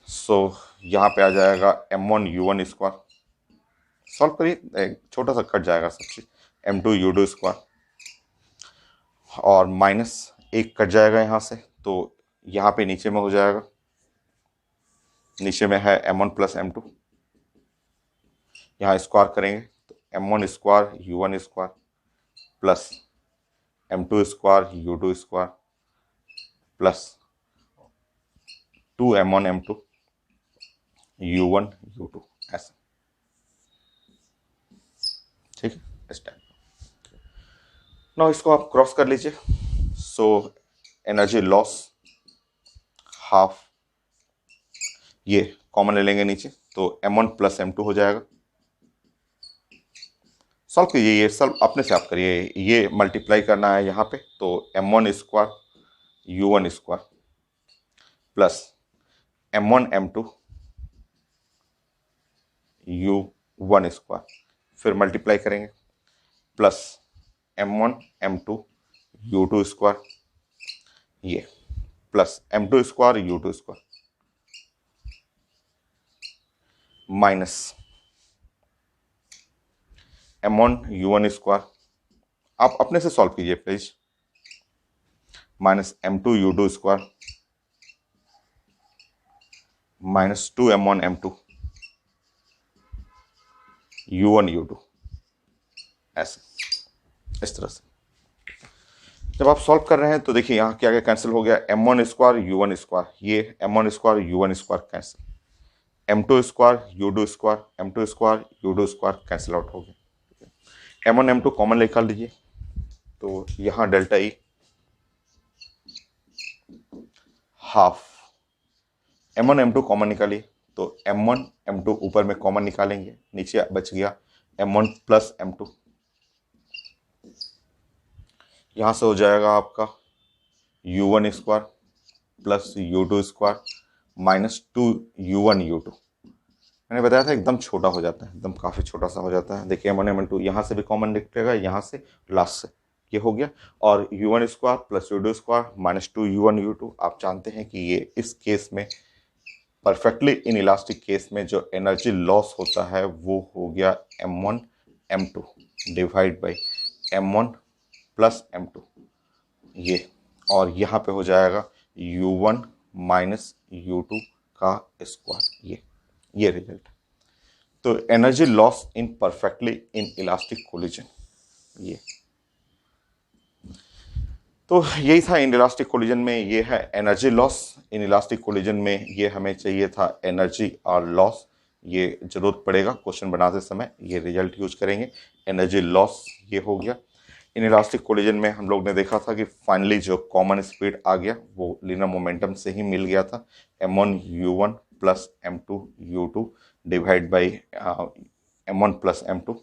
सो यहाँ पे आ जाएगा M1U1 स्क्वायर, सॉल्व करिए, एक छोटा सा कट जाएगा सब चीज, M2U2 स्क्वायर, और माइनस एक कट जाएगा यहाँ से, तो यहाँ पे नीचे में हो जाएगा, नीचे में है M1 प्लस M2, यहाँ स्क्वायर करेंगे तो M1 square U1 square plus M2 square U2 square plus 2M1 M2 U1 U2, ऐसा। ठीक है, इस टाइप। नाउ इसको आप क्रॉस कर लीजिए। सो एनर्जी लॉस हाफ, ये कॉमन ले लेंगे नीचे, तो M1 प्लस M2 हो जाएगा। सॉल्व कीजिए, ये सॉल्व अपने से आप करिए, ये मल्टीप्लाई करना है यहाँ पे, तो M1 square U1 square plus M1 M2 U1 square, फिर मल्टीप्लाई करेंगे, plus M1 M2 U2 square, ये plus M2 square U2 square minus M1 U1 square, आप अपने से सॉल्व कीजिए please, minus M2 U2 square minus 2M1 M2 U1 U2, ऐसे, इस तरह से। जब आप सॉल्व कर रहे हैं तो देखिए यहाँ क्या क्या कैंसिल हो गया, M1 स्क्वायर U1 स्क्वायर, ये M1 square U1 square cancel, M2 square U2 square, M2 square U2 square cancel out हो गया। M1 M2 कॉमन निकाल लीजिए, तो यहाँ delta E half, M1 M2 common निकालिए, तो M1 M2 ऊपर में कॉमन निकालेंगे, नीचे बच गया M1 प्लस M2, यहाँ से हो जाएगा आपका U1 square plus U2 square minus 2U1 U2। मैंने बताया था एकदम छोटा हो जाता है, एकदम काफ़ी छोटा सा हो जाता है। देखिए M1 M2 यहाँ से भी कॉमन निकलेगा, यहाँ से लास्ट से, ये हो गया, और U1 square plus U2 square minus 2U1 U2। आप जानते हैं कि ये इस केस में परफेक्टली इन इलास्टिक केस में जो एनर्जी लॉस होता है वो हो गया M1 M2 divide by M1 plus M2, ये, और यहाँ पे हो जाएगा U1 माइनस U2 का स्क्वायर, ये रिजल्ट। तो energy loss in perfectly in elastic collision, ये तो यही था इन इलास्टिक कोलिजन में, ये है energy loss in elastic collision में। ये हमें चाहिए था एनर्जी और लॉस, ये जरूरत पड़ेगा क्वेश्चन बनाते समय, ये रिजल्ट यूज करेंगे। एनर्जी लॉस ये हो गया। इन इलास्टिक कोलिजन में हम लोग ने देखा था कि फाइनली जो कॉमन स्पीड आ गया वो लीनियर मोमेंटम से ही मिल गया था, M1U1 plus M2U2 divide by M1 plus M2।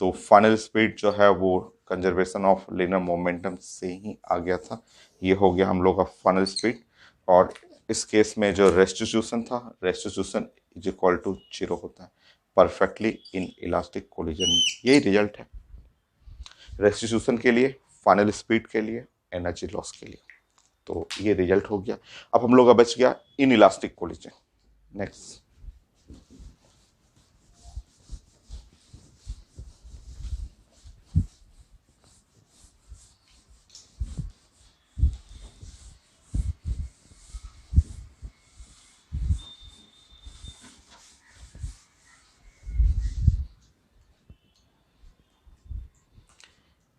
तो फाइनल स्पीड जो है वो कंजर्वेशन ऑफ लीनियर मोमेंटम से ही आ गया था, ये हो गया हम लोग का फाइनल स्पीड। और इस केस में जो रेस्टिट्यूशन था, रेस्टिट्यूशन इज इक्वल टू 0 होता है परफेक्टली इन इलास्टिक कोलिजन में, यही रिजल्ट है रेस्टिट्यूशन के लिए, फाइनल स्पीड के लिए, एनर्जी लॉस के लिए। तो ये रिजल्ट हो गया। अब हम लोग का बच गया in elastic collision. Next,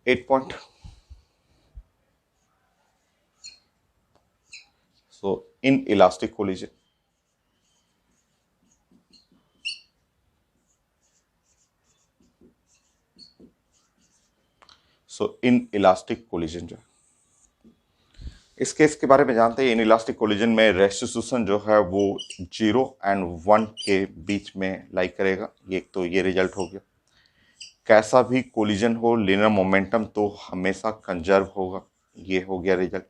eight point. So in elastic collision, जो इस केस के बारे में जानते हैं, इन इलास्टिक कोलिजन में रेस्टिट्यूशन जो है वो 0 और 1 के बीच में लाइक करेगा, ये तो ये रिजल्ट हो गया। कैसा भी कोलिजन हो, लिनियर मोमेंटम तो हमेशा कंजर्व होगा। ये हो गया रिजल्ट।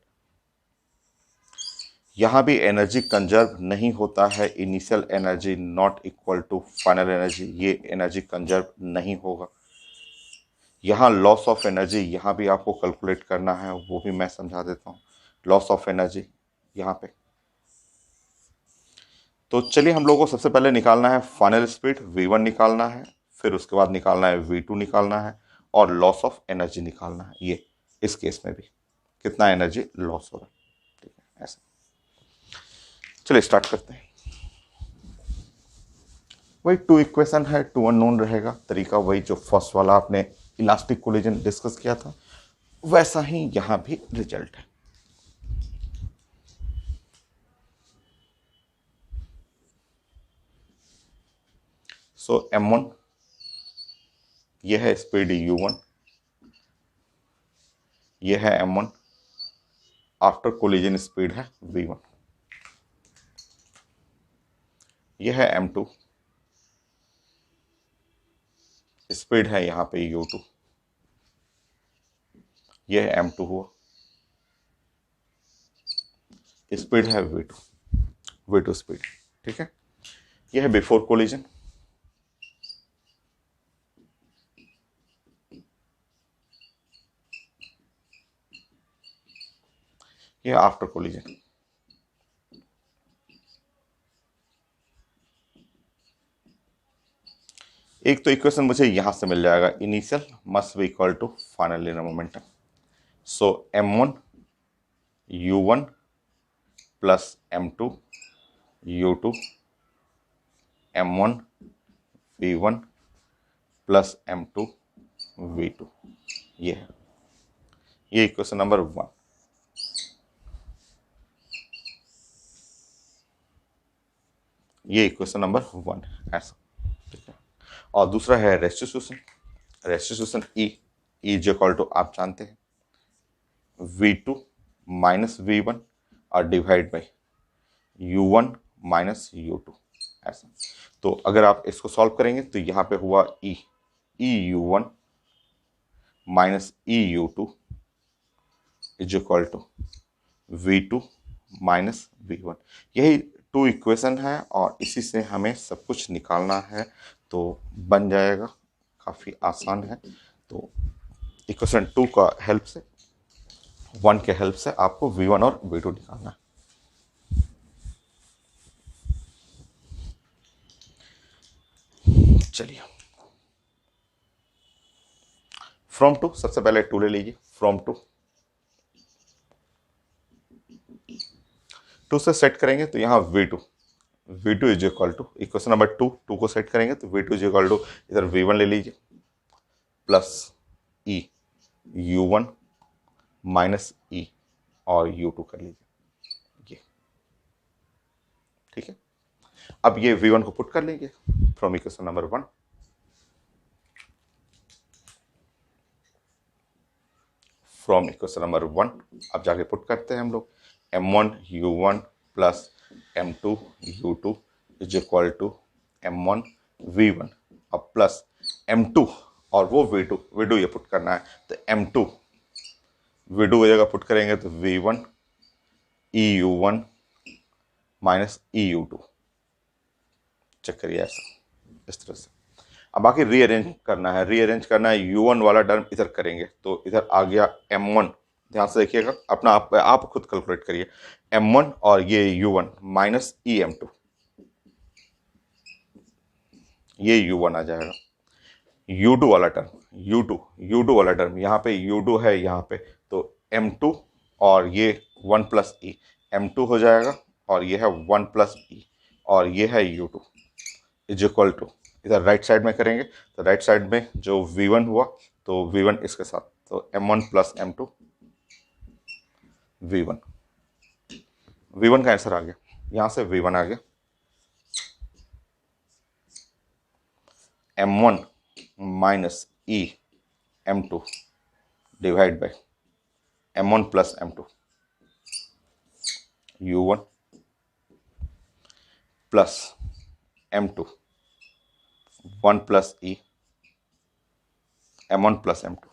यहाँ भी एनर्जी कंजर्व नहीं होता है, initial energy not equal to final energy, ये एनर्जी कंजर्व नहीं होगा। यहाँ लॉस ऑफ एनर्जी यहाँ भी आपको कैलकुलेट करना है, वो भी मैं समझा देता हूँ। लॉस ऑफ एनर्जी यहाँ पे, तो चलिए हम लोगों को सबसे पहले निकालना है फाइनल स्पीड V1 निकालना है, फिर उसके बाद निकालना है V2 निकालना है, और लॉस ऑफ एनर्जी निकालना है। ये इस केस में भी कितना एनर्जी लॉस हो रहा है, ठीक है ऐसा। चलिए स्टार्ट करते हैं। वही टू इक्वेशन है, टू अननोन रहेगा, तरीका वही जो फर्स्ट वाला आपने इलास्टिक कोलिजन डिस्कस किया था, वैसा ही यहां भी रिजल्ट है। सो M1 ये है स्पीड U1, ये है M1, आफ्टर कोलिजन स्पीड है V1, ये है M2, स्पीड है यहां पे U2, ये है M2 हुआ, स्पीड है V2 स्पीड, ठीक है। यह है बिफोर कोलिजन, यह आफ्टर कोलिजन। एक तो इक्वेशन मुझे यहां से मिल जाएगा, initial must be equal to final linear momentum. So M1 U1 plus M2 U2 M1 V1 plus M2 V2, ये है, ये इक्वेशन नंबर 1। ये इक्वेशन नंबर 1 है ऐसा, ठीक है। और दूसरा है restitution e is equal to आप जानते हैं V2 माइनस V1 और divide by U1 minus U2 ऐसा। तो अगर आप इसको सॉल्व करेंगे तो यहाँ पे हुआ E U1 minus EU2 is equal to V2 minus V1। यही टू इक्वेशन है और इसी से हमें सब कुछ निकालना है, तो बन जाएगा, काफ़ी आसान है। तो इक्वेशन 2 का हेल्प से, 1 के हेल्प से आपको V1 और V2 निकालना है। चलिए फ्रॉम टू, सबसे पहले टू ले लीजिए, फ्रॉम टू से सेट करेंगे तो यहाँ V2 is equal to equation number 2 को सेट करेंगे तो V2 इज इक्वल टू इधर V1 ले लीजिए plus E U1 minus E और U2 कर लीजिए, ये ठीक है। अब ये V1 को पुट कर लेंगे from equation number 1, from equation number 1 अब जाके पुट करते हैं हम लोग, M1 U1 plus M2 U2 is equal to M1 V1 अब प्लस M2 और वो V2 ये पुट करना है, तो M2 V2 की जगह पुट करेंगे तो V1 EU1 minus EU2, check करिए ऐसा, इस तरह से। अब बाकी रीअरेंज करना है, U1 वाला टर्म इधर करेंगे तो इधर आ गया M1, ध्यान से देखिएगा, अपना आप खुद कैलकुलेट करिए, M1 और ये U1 माइनस EM2, ये U1 आ जाएगा। U2 वाला टर्म यहाँ पे U2 है यहाँ पे, तो M2 और ये 1 प्लस E, M2 हो जाएगा और ये है 1 प्लस E और ये है U2 इज इक्वल टू, इधर राइट साइड में करेंगे तो राइट साइड में जो V1 हुआ तो V1 इसके साथ, तो M1 प्लस M2 V1 का आंसर आ गया, यहाँ से V1 आ गया M1 minus E M2 divide by M1 plus M2 U1 plus M2 1 plus E M1 plus M2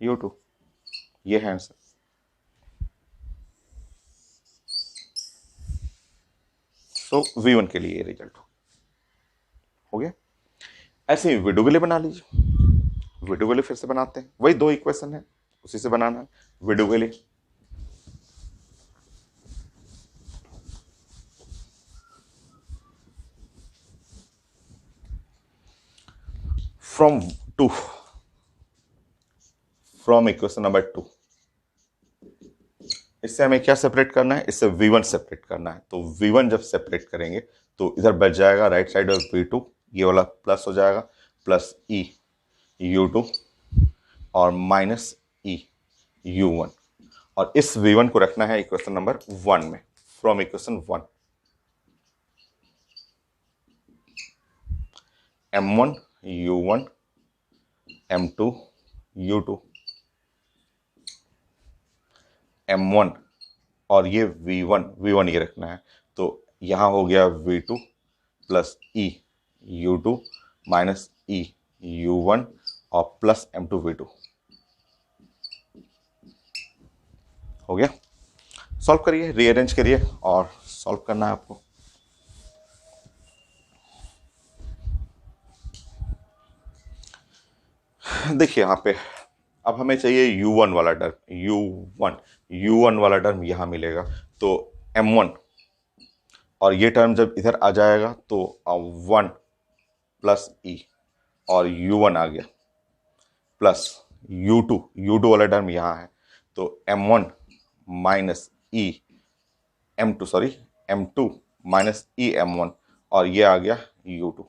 U2, ये है आंसर। तो V1 के लिए ये रिजल्ट हो गया। ऐसे ही विडो के लिए बना लीजिए। विडो के लिए फिर से बनाते हैं, वही दो इक्वेशन है, उसी से बनाना है। विडो के लिए from two, from equation number 2, इससे हमें क्या सेपरेट करना है, इससे V1 सेपरेट करना है। तो V1 जब सेपरेट करेंगे तो इधर बच जाएगा राइट साइड में V2, ये वाला प्लस हो जाएगा, प्लस E U2 और माइनस E U1, और इस V1 को रखना है इक्वेशन नंबर 1 में, from equation 1। M1 U1 M2 U2, M1 और ये V1 ये रखना है। तो यहां हो गया V2 plus E U2 minus E U1 और प्लस M2 V2 हो गया। सॉल्व करिए, रीअरेंज करिए और सॉल्व करना है आपको। देखिए यहाँ पे अब हमें चाहिए U1 वाला टर्म, U1 वाला टर्म यहां मिलेगा। तो M1 और ये टर्म जब इधर आ जाएगा तो 1 प्लस E और U1 आ गया, प्लस U2 वाला टर्म यहाँ है। तो M1 minus E M2 minus E M1 और ये आ गया U2।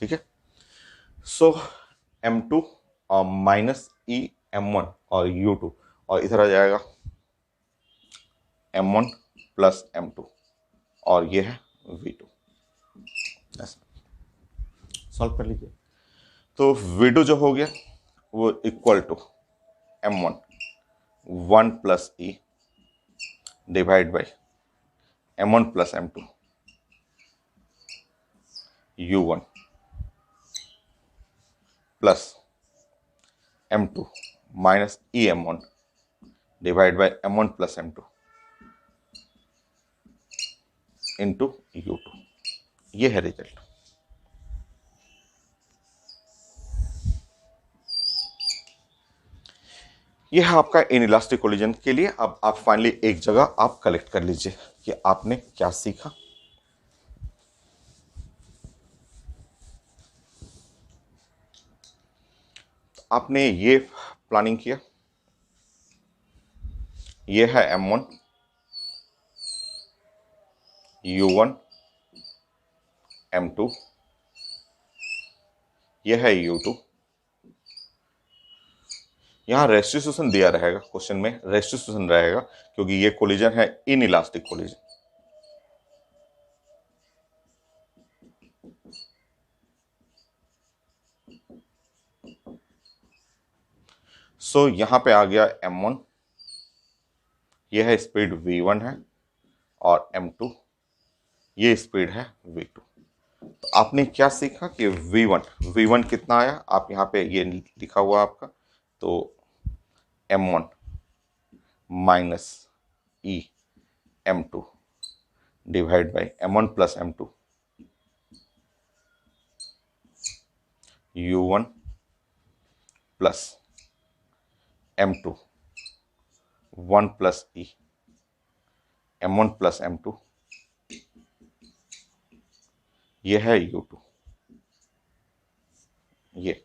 ठीक है, सो M2 और माइनस E M1 और U2 और इधर आ जाएगा M1 प्लस M2 और ये है V2। ऐसा सॉल्व कर लीजिए। तो V2 जो हो गया वो equal to M1 1 plus E divide by M1 plus M2 U1 plus M2 minus E M1 divide by M1 plus M2 into U2, ये है रिजल्ट। ये है आपका इनइलास्टिक कोलिजन के लिए। अब आप फाइनली एक जगह आप कलेक्ट कर लीजिए कि आपने क्या सीखा। आपने ये प्लानिंग किया, ये है M1 U1 M2, ये है U2। यहाँ रेस्टिट्यूशन दिया रहेगा, क्वेश्चन में रेस्टिट्यूशन रहेगा क्योंकि ये कोलिजन है इनइलास्टिक कोलिजन। सो यहां पे आ गया M1, ये है स्पीड V1 है, और M2 ये स्पीड है V2। तो आपने क्या सीखा कि V1 कितना आया, आप यहाँ पे ये लिखा हुआ आपका। तो M1 minus E M2 divide by M1 plus M2 U1 plus M2 1 plus E M1 plus M2, ये है U2। ये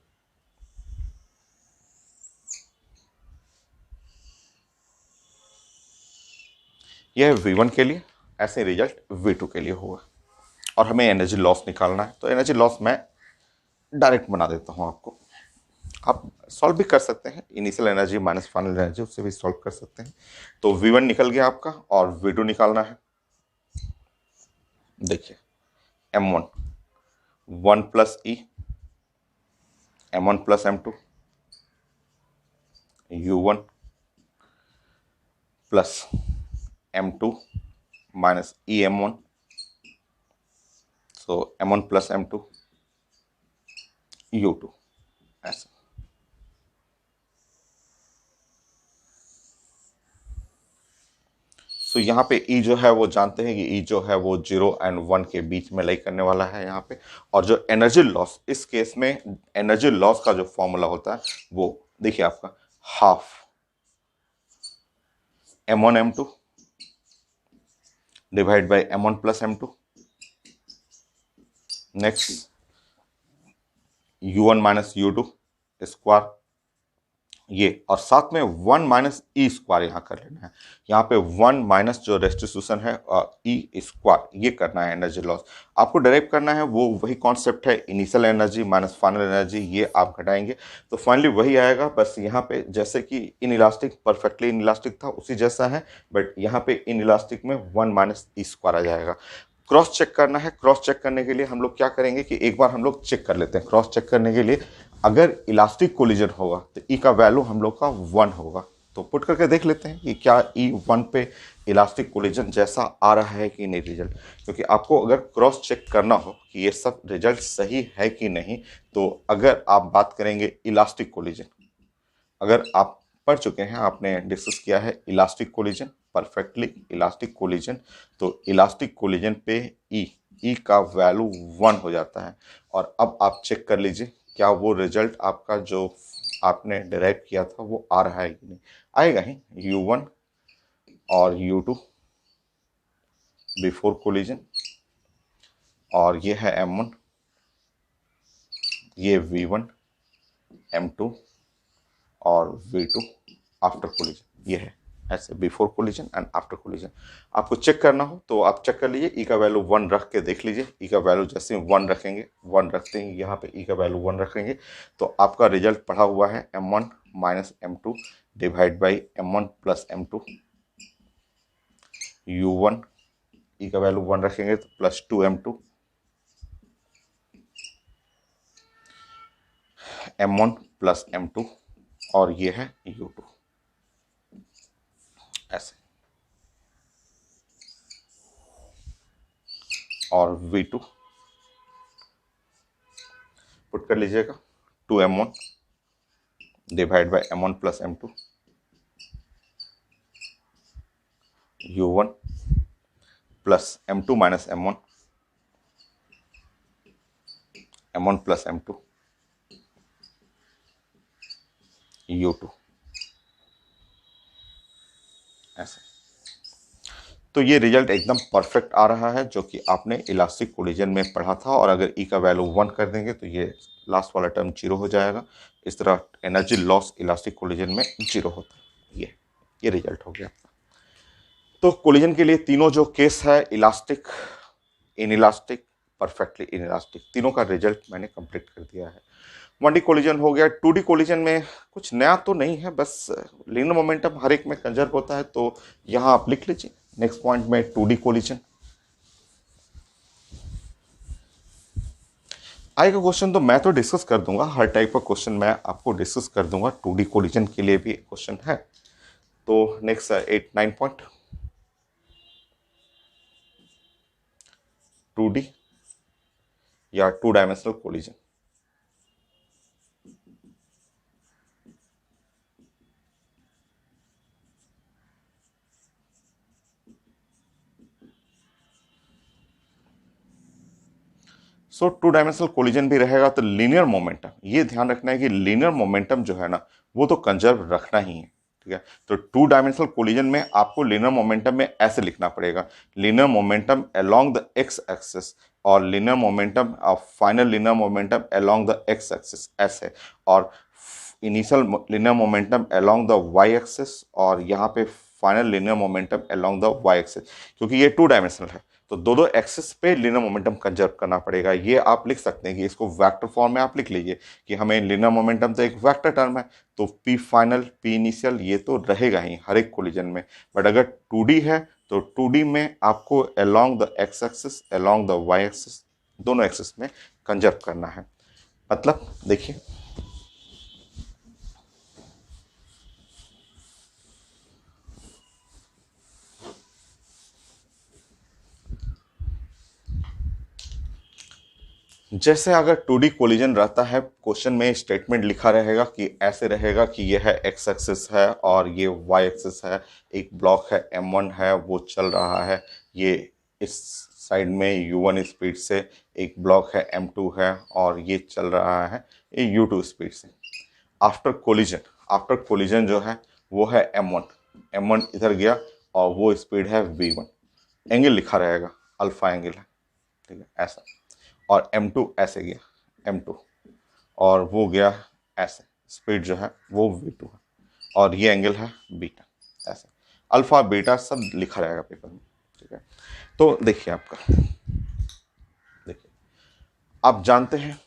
है V1 के लिए, ऐसे रिजल्ट V2 के लिए होगा। और हमें एनर्जी लॉस निकालना है, तो एनर्जी लॉस मैं डायरेक्ट बना देता हूं आपको। आप सॉल्व भी कर सकते हैं, initial energy minus final energy, उससे भी सॉल्व कर सकते हैं। तो V1 निकल गया आपका और V2 निकालना है। देखिए M1 1 plus E M1 plus M2 U1 plus M2 minus E M1, सो M1 प्लस M2 U2 ऐसे। सो यहाँ पे E जो है वो जानते हैं कि E जो है वो 0 एंड 1 के बीच में लाई करने वाला है यहाँ पे। और जो एनर्जी लॉस, इस केस में एनर्जी लॉस का जो फॉर्मूला होता है वो देखिए आपका half M1 M2 divide by M1 plus M2, next U1 minus U2 square, ये और साथ में 1 माइनस ई स्क्वायर यहाँ कर लेना है। यहाँ पे 1 माइनस जो रेस्टिट्यूशन है ई स्क्वायर, ये करना है एनर्जी लॉस। आपको डायरेक्ट करना है वो वही कॉन्सेप्ट है, initial energy minus final energy, ये आप घटाएंगे तो फाइनली वही आएगा। बस यहाँ पे जैसे कि in elastic perfectly in elastic था उसी जैसा है, बट यहाँ पे इन इलास्टिक में 1 माइनस ई स्क्वायर आ जाएगा। क्रॉस चेक करना है। क्रॉस चेक करने के लिए हम लोग क्या करेंगे कि एक बार हम लोग चेक कर लेते हैं। क्रॉस चेक करने के लिए अगर इलास्टिक कोलिजन होगा तो ई का वैल्यू हम लोग का 1 होगा। तो पुट करके देख लेते हैं कि क्या ई 1 पे इलास्टिक कोलिजन जैसा आ रहा है कि नहीं रिजल्ट। क्योंकि आपको अगर क्रॉस चेक करना हो कि ये सब रिजल्ट सही है कि नहीं, तो अगर आप बात करेंगे इलास्टिक कोलिजन, अगर आप पढ़ चुके हैं, आपने डिस्कस किया है elastic collision, perfectly elastic collision, तो इलास्टिक कोलिजन पे ई का वैल्यू 1 हो जाता है। और अब आप चेक कर लीजिए क्या वो रिजल्ट आपका जो आपने डिराइव किया था वो आ रहा है कि नहीं। आएगा ही, U1 और U2 बिफोर कोलिजन, और ये है M1, ये V1 M2 और V2 आफ्टर कोलिजन, ये है ऐसे before collision and after collision. आपको चेक करना हो तो आप चेक कर लीजिए, ई का वैल्यू 1 रख के देख लीजिए। ई का वैल्यू जैसे 1 रखेंगे, 1 रखते हैं यहाँ पे ई का वैल्यू 1 रखेंगे तो आपका रिजल्ट पढ़ा हुआ है M1 minus M2 divide by M1 plus M2, U1 ई का वैल्यू 1 रखेंगे तो plus 2M2, M1 plus M2 और ये है U2 ऐसे, और V2 पुट कर लीजिएगा 2M1 divide by M1 plus M2, U1 plus M2 minus M1, M1 plus M2, U2 ऐसे। तो ये रिजल्ट एकदम परफेक्ट आ रहा है जो कि आपने इलास्टिक कोलिजन में पढ़ा था। और अगर ई का वैल्यू 1 कर देंगे तो ये लास्ट वाला टर्म 0 हो जाएगा। इस तरह एनर्जी लॉस इलास्टिक कोलिजन में 0 होता है। ये रिजल्ट हो गया। तो कोलिजन के लिए तीनों जो केस है, इलास्टिक, इनइलास्टिक, परफेक्टली इनइलास्टिक, तीनों का रिजल्ट मैंने कंप्लीट कर दिया है। 1D कोलिजन हो गया। 2D कोलिजन में कुछ नया तो नहीं है, बस लीनियर मोमेंटम हर एक में कंजर्व होता है, तो यहाँ आप लिख लीजिए नेक्स्ट पॉइंट में 2D कोलिजन आएगा। क्वेश्चन तो मैं तो डिस्कस कर दूंगा, हर टाइप का क्वेश्चन मैं आपको डिस्कस कर दूंगा। 2D कोलिजन के लिए भी क्वेश्चन है। तो नेक्स्ट 8-9 पॉइंट 2D या 2 डायमेंशनल कोलिजन। सो 2 डायमेंशनल कोलिजन भी रहेगा तो लीनियर मोमेंटम, ये ध्यान रखना है कि लीनियर मोमेंटम जो है ना वो तो कंजर्व रखना ही है, ठीक है। तो 2 डायमेंशनल कोलिजन में आपको लीनियर मोमेंटम में ऐसे लिखना पड़ेगा, linear momentum along the x axis, और linear momentum final linear momentum along the x axis ऐसे, और initial linear momentum along the y axis, और यहाँ पे final linear momentum along the y axis. क्योंकि ये 2 डायमेंशनल है तो दो एक्सिस पे लीनियर मोमेंटम कंजर्व करना पड़ेगा। ये आप लिख सकते हैं कि इसको वेक्टर फॉर्म में आप लिख लीजिए कि हमें लीनियर मोमेंटम तो एक वेक्टर टर्म है, तो पी फाइनल पी इनिशियल ये तो रहेगा ही हर एक कोलिजन में। बट अगर 2D है तो 2D में आपको along the x axis along the y axis, दोनों एक्सिस में कंजर्व करना है। मतलब देखिए जैसे अगर 2D कोलिजन रहता है, क्वेश्चन में स्टेटमेंट लिखा रहेगा कि ऐसे रहेगा कि यह है एक्स एक्सिस है और ये वाई एक्सिस है, एक ब्लॉक है M1 है वो चल रहा है, ये इस साइड में U1 स्पीड से, एक ब्लॉक है M2 है और ये चल रहा है ये U2 स्पीड से। आफ्टर कोलिजन जो है वो है M1 इधर गया और वो स्पीड है V1, एंगल लिखा रहेगा, अल्फा एंगल है, ठीक है ऐसा। और M2 ऐसे गया M2 और वो गया ऐसे, स्पीड जो है वो V2 है और ये एंगल है बीटा, ऐसे अल्फा बीटा सब लिखा रहेगा पेपर में, ठीक है। तो देखिए आपका, देखिए आप जानते हैं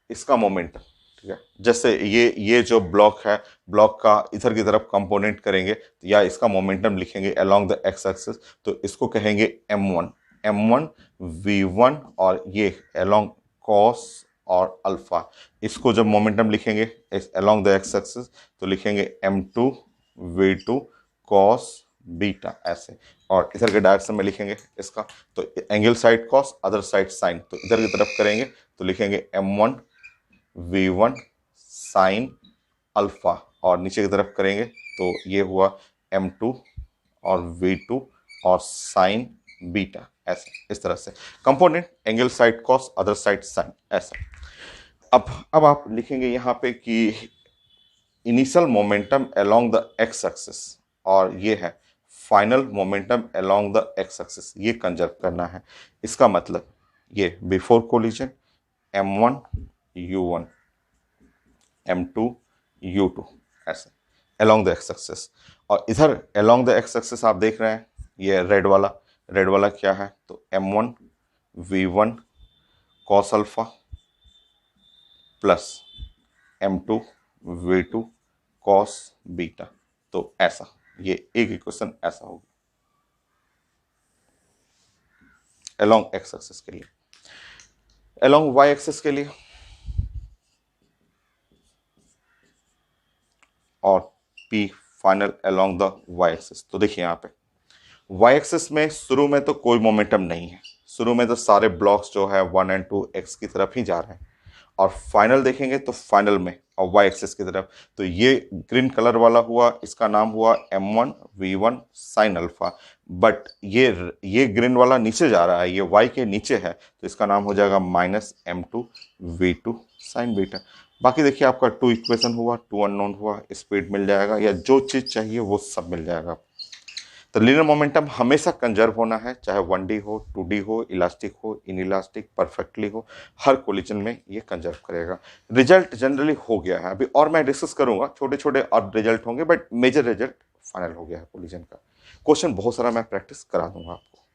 इसका मोमेंटम, ठीक है। जैसे ये जो ब्लॉक है, ब्लॉक का इधर की तरफ कंपोनेंट करेंगे या इसका मोमेंटम लिखेंगे अलोंग द एक्स एक्सिस, तो इसको कहेंगे M1 V1 और ये अलोंग कॉस और अल्फा। इसको जब मोमेंटम लिखेंगे अलोंग द एक्स एक्सिस तो लिखेंगे M2 V2 कॉस बीटा, ऐसे। और इधर के डायरेक्शन में लिखेंगे इसका, तो angle side cos other side sine, तो इधर की तरफ करेंगे तो लिखेंगे M1 V1 साइन अल्फा और नीचे की तरफ करेंगे तो ये हुआ M2 और V2 और साइन बीटा, ऐसे इस तरह से component angle side cos other side sine, ऐसा। अब आप लिखेंगे यहाँ पे कि initial momentum along the x axis और ये है final momentum along the x axis, ये कंजर्व करना है। इसका मतलब ये before collision M1 U1 M2 U2 ऐसे अलोंग द एक्स एक्सिस, और इधर अलोंग द एक्स एक्सिस आप देख रहे हैं ये रेड वाला क्या है, तो M1 V1 cos alpha plus M2 V2 cos beta, तो ऐसा ये एक इक्वेशन ऐसा होगी अलोंग एक्स एक्सिस के लिए। अलोंग वाई एक्सिस के लिए और P final along the y axis, तो देखिए यहाँ पे वाई एक्सिस में शुरू में तो कोई मोमेंटम नहीं है, शुरू में तो सारे ब्लॉक्स जो है 1 और 2 एक्स की तरफ ही जा रहे हैं, और फाइनल देखेंगे तो फाइनल में और वाई एक्सिस की तरफ, तो ये ग्रीन कलर वाला हुआ, इसका नाम हुआ M1 V1 sine alpha, but ये ग्रीन वाला नीचे जा रहा है, ये वाई के नीचे है, तो इसका नाम हो जाएगा -M2 V2 साइन बीटा। बाकी देखिए आपका 2 इक्वेशन हुआ, 2 अननोन हुआ, स्पीड मिल जाएगा, या जो चीज़ चाहिए वो सब मिल जाएगा। तो लीनियर मोमेंटम हमेशा कंजर्व होना है, चाहे 1D हो, 2D हो, इलास्टिक हो, इनइलास्टिक, परफेक्टली हो, हर कोलिजन में ये कंजर्व करेगा। रिजल्ट जनरली हो गया है अभी, और मैं डिस्कस करूंगा, छोटे छोटे और रिजल्ट होंगे, बट मेजर रिजल्ट फाइनल हो गया है कोलिजन का। क्वेश्चन बहुत सारा मैं प्रैक्टिस करा दूंगा आपको।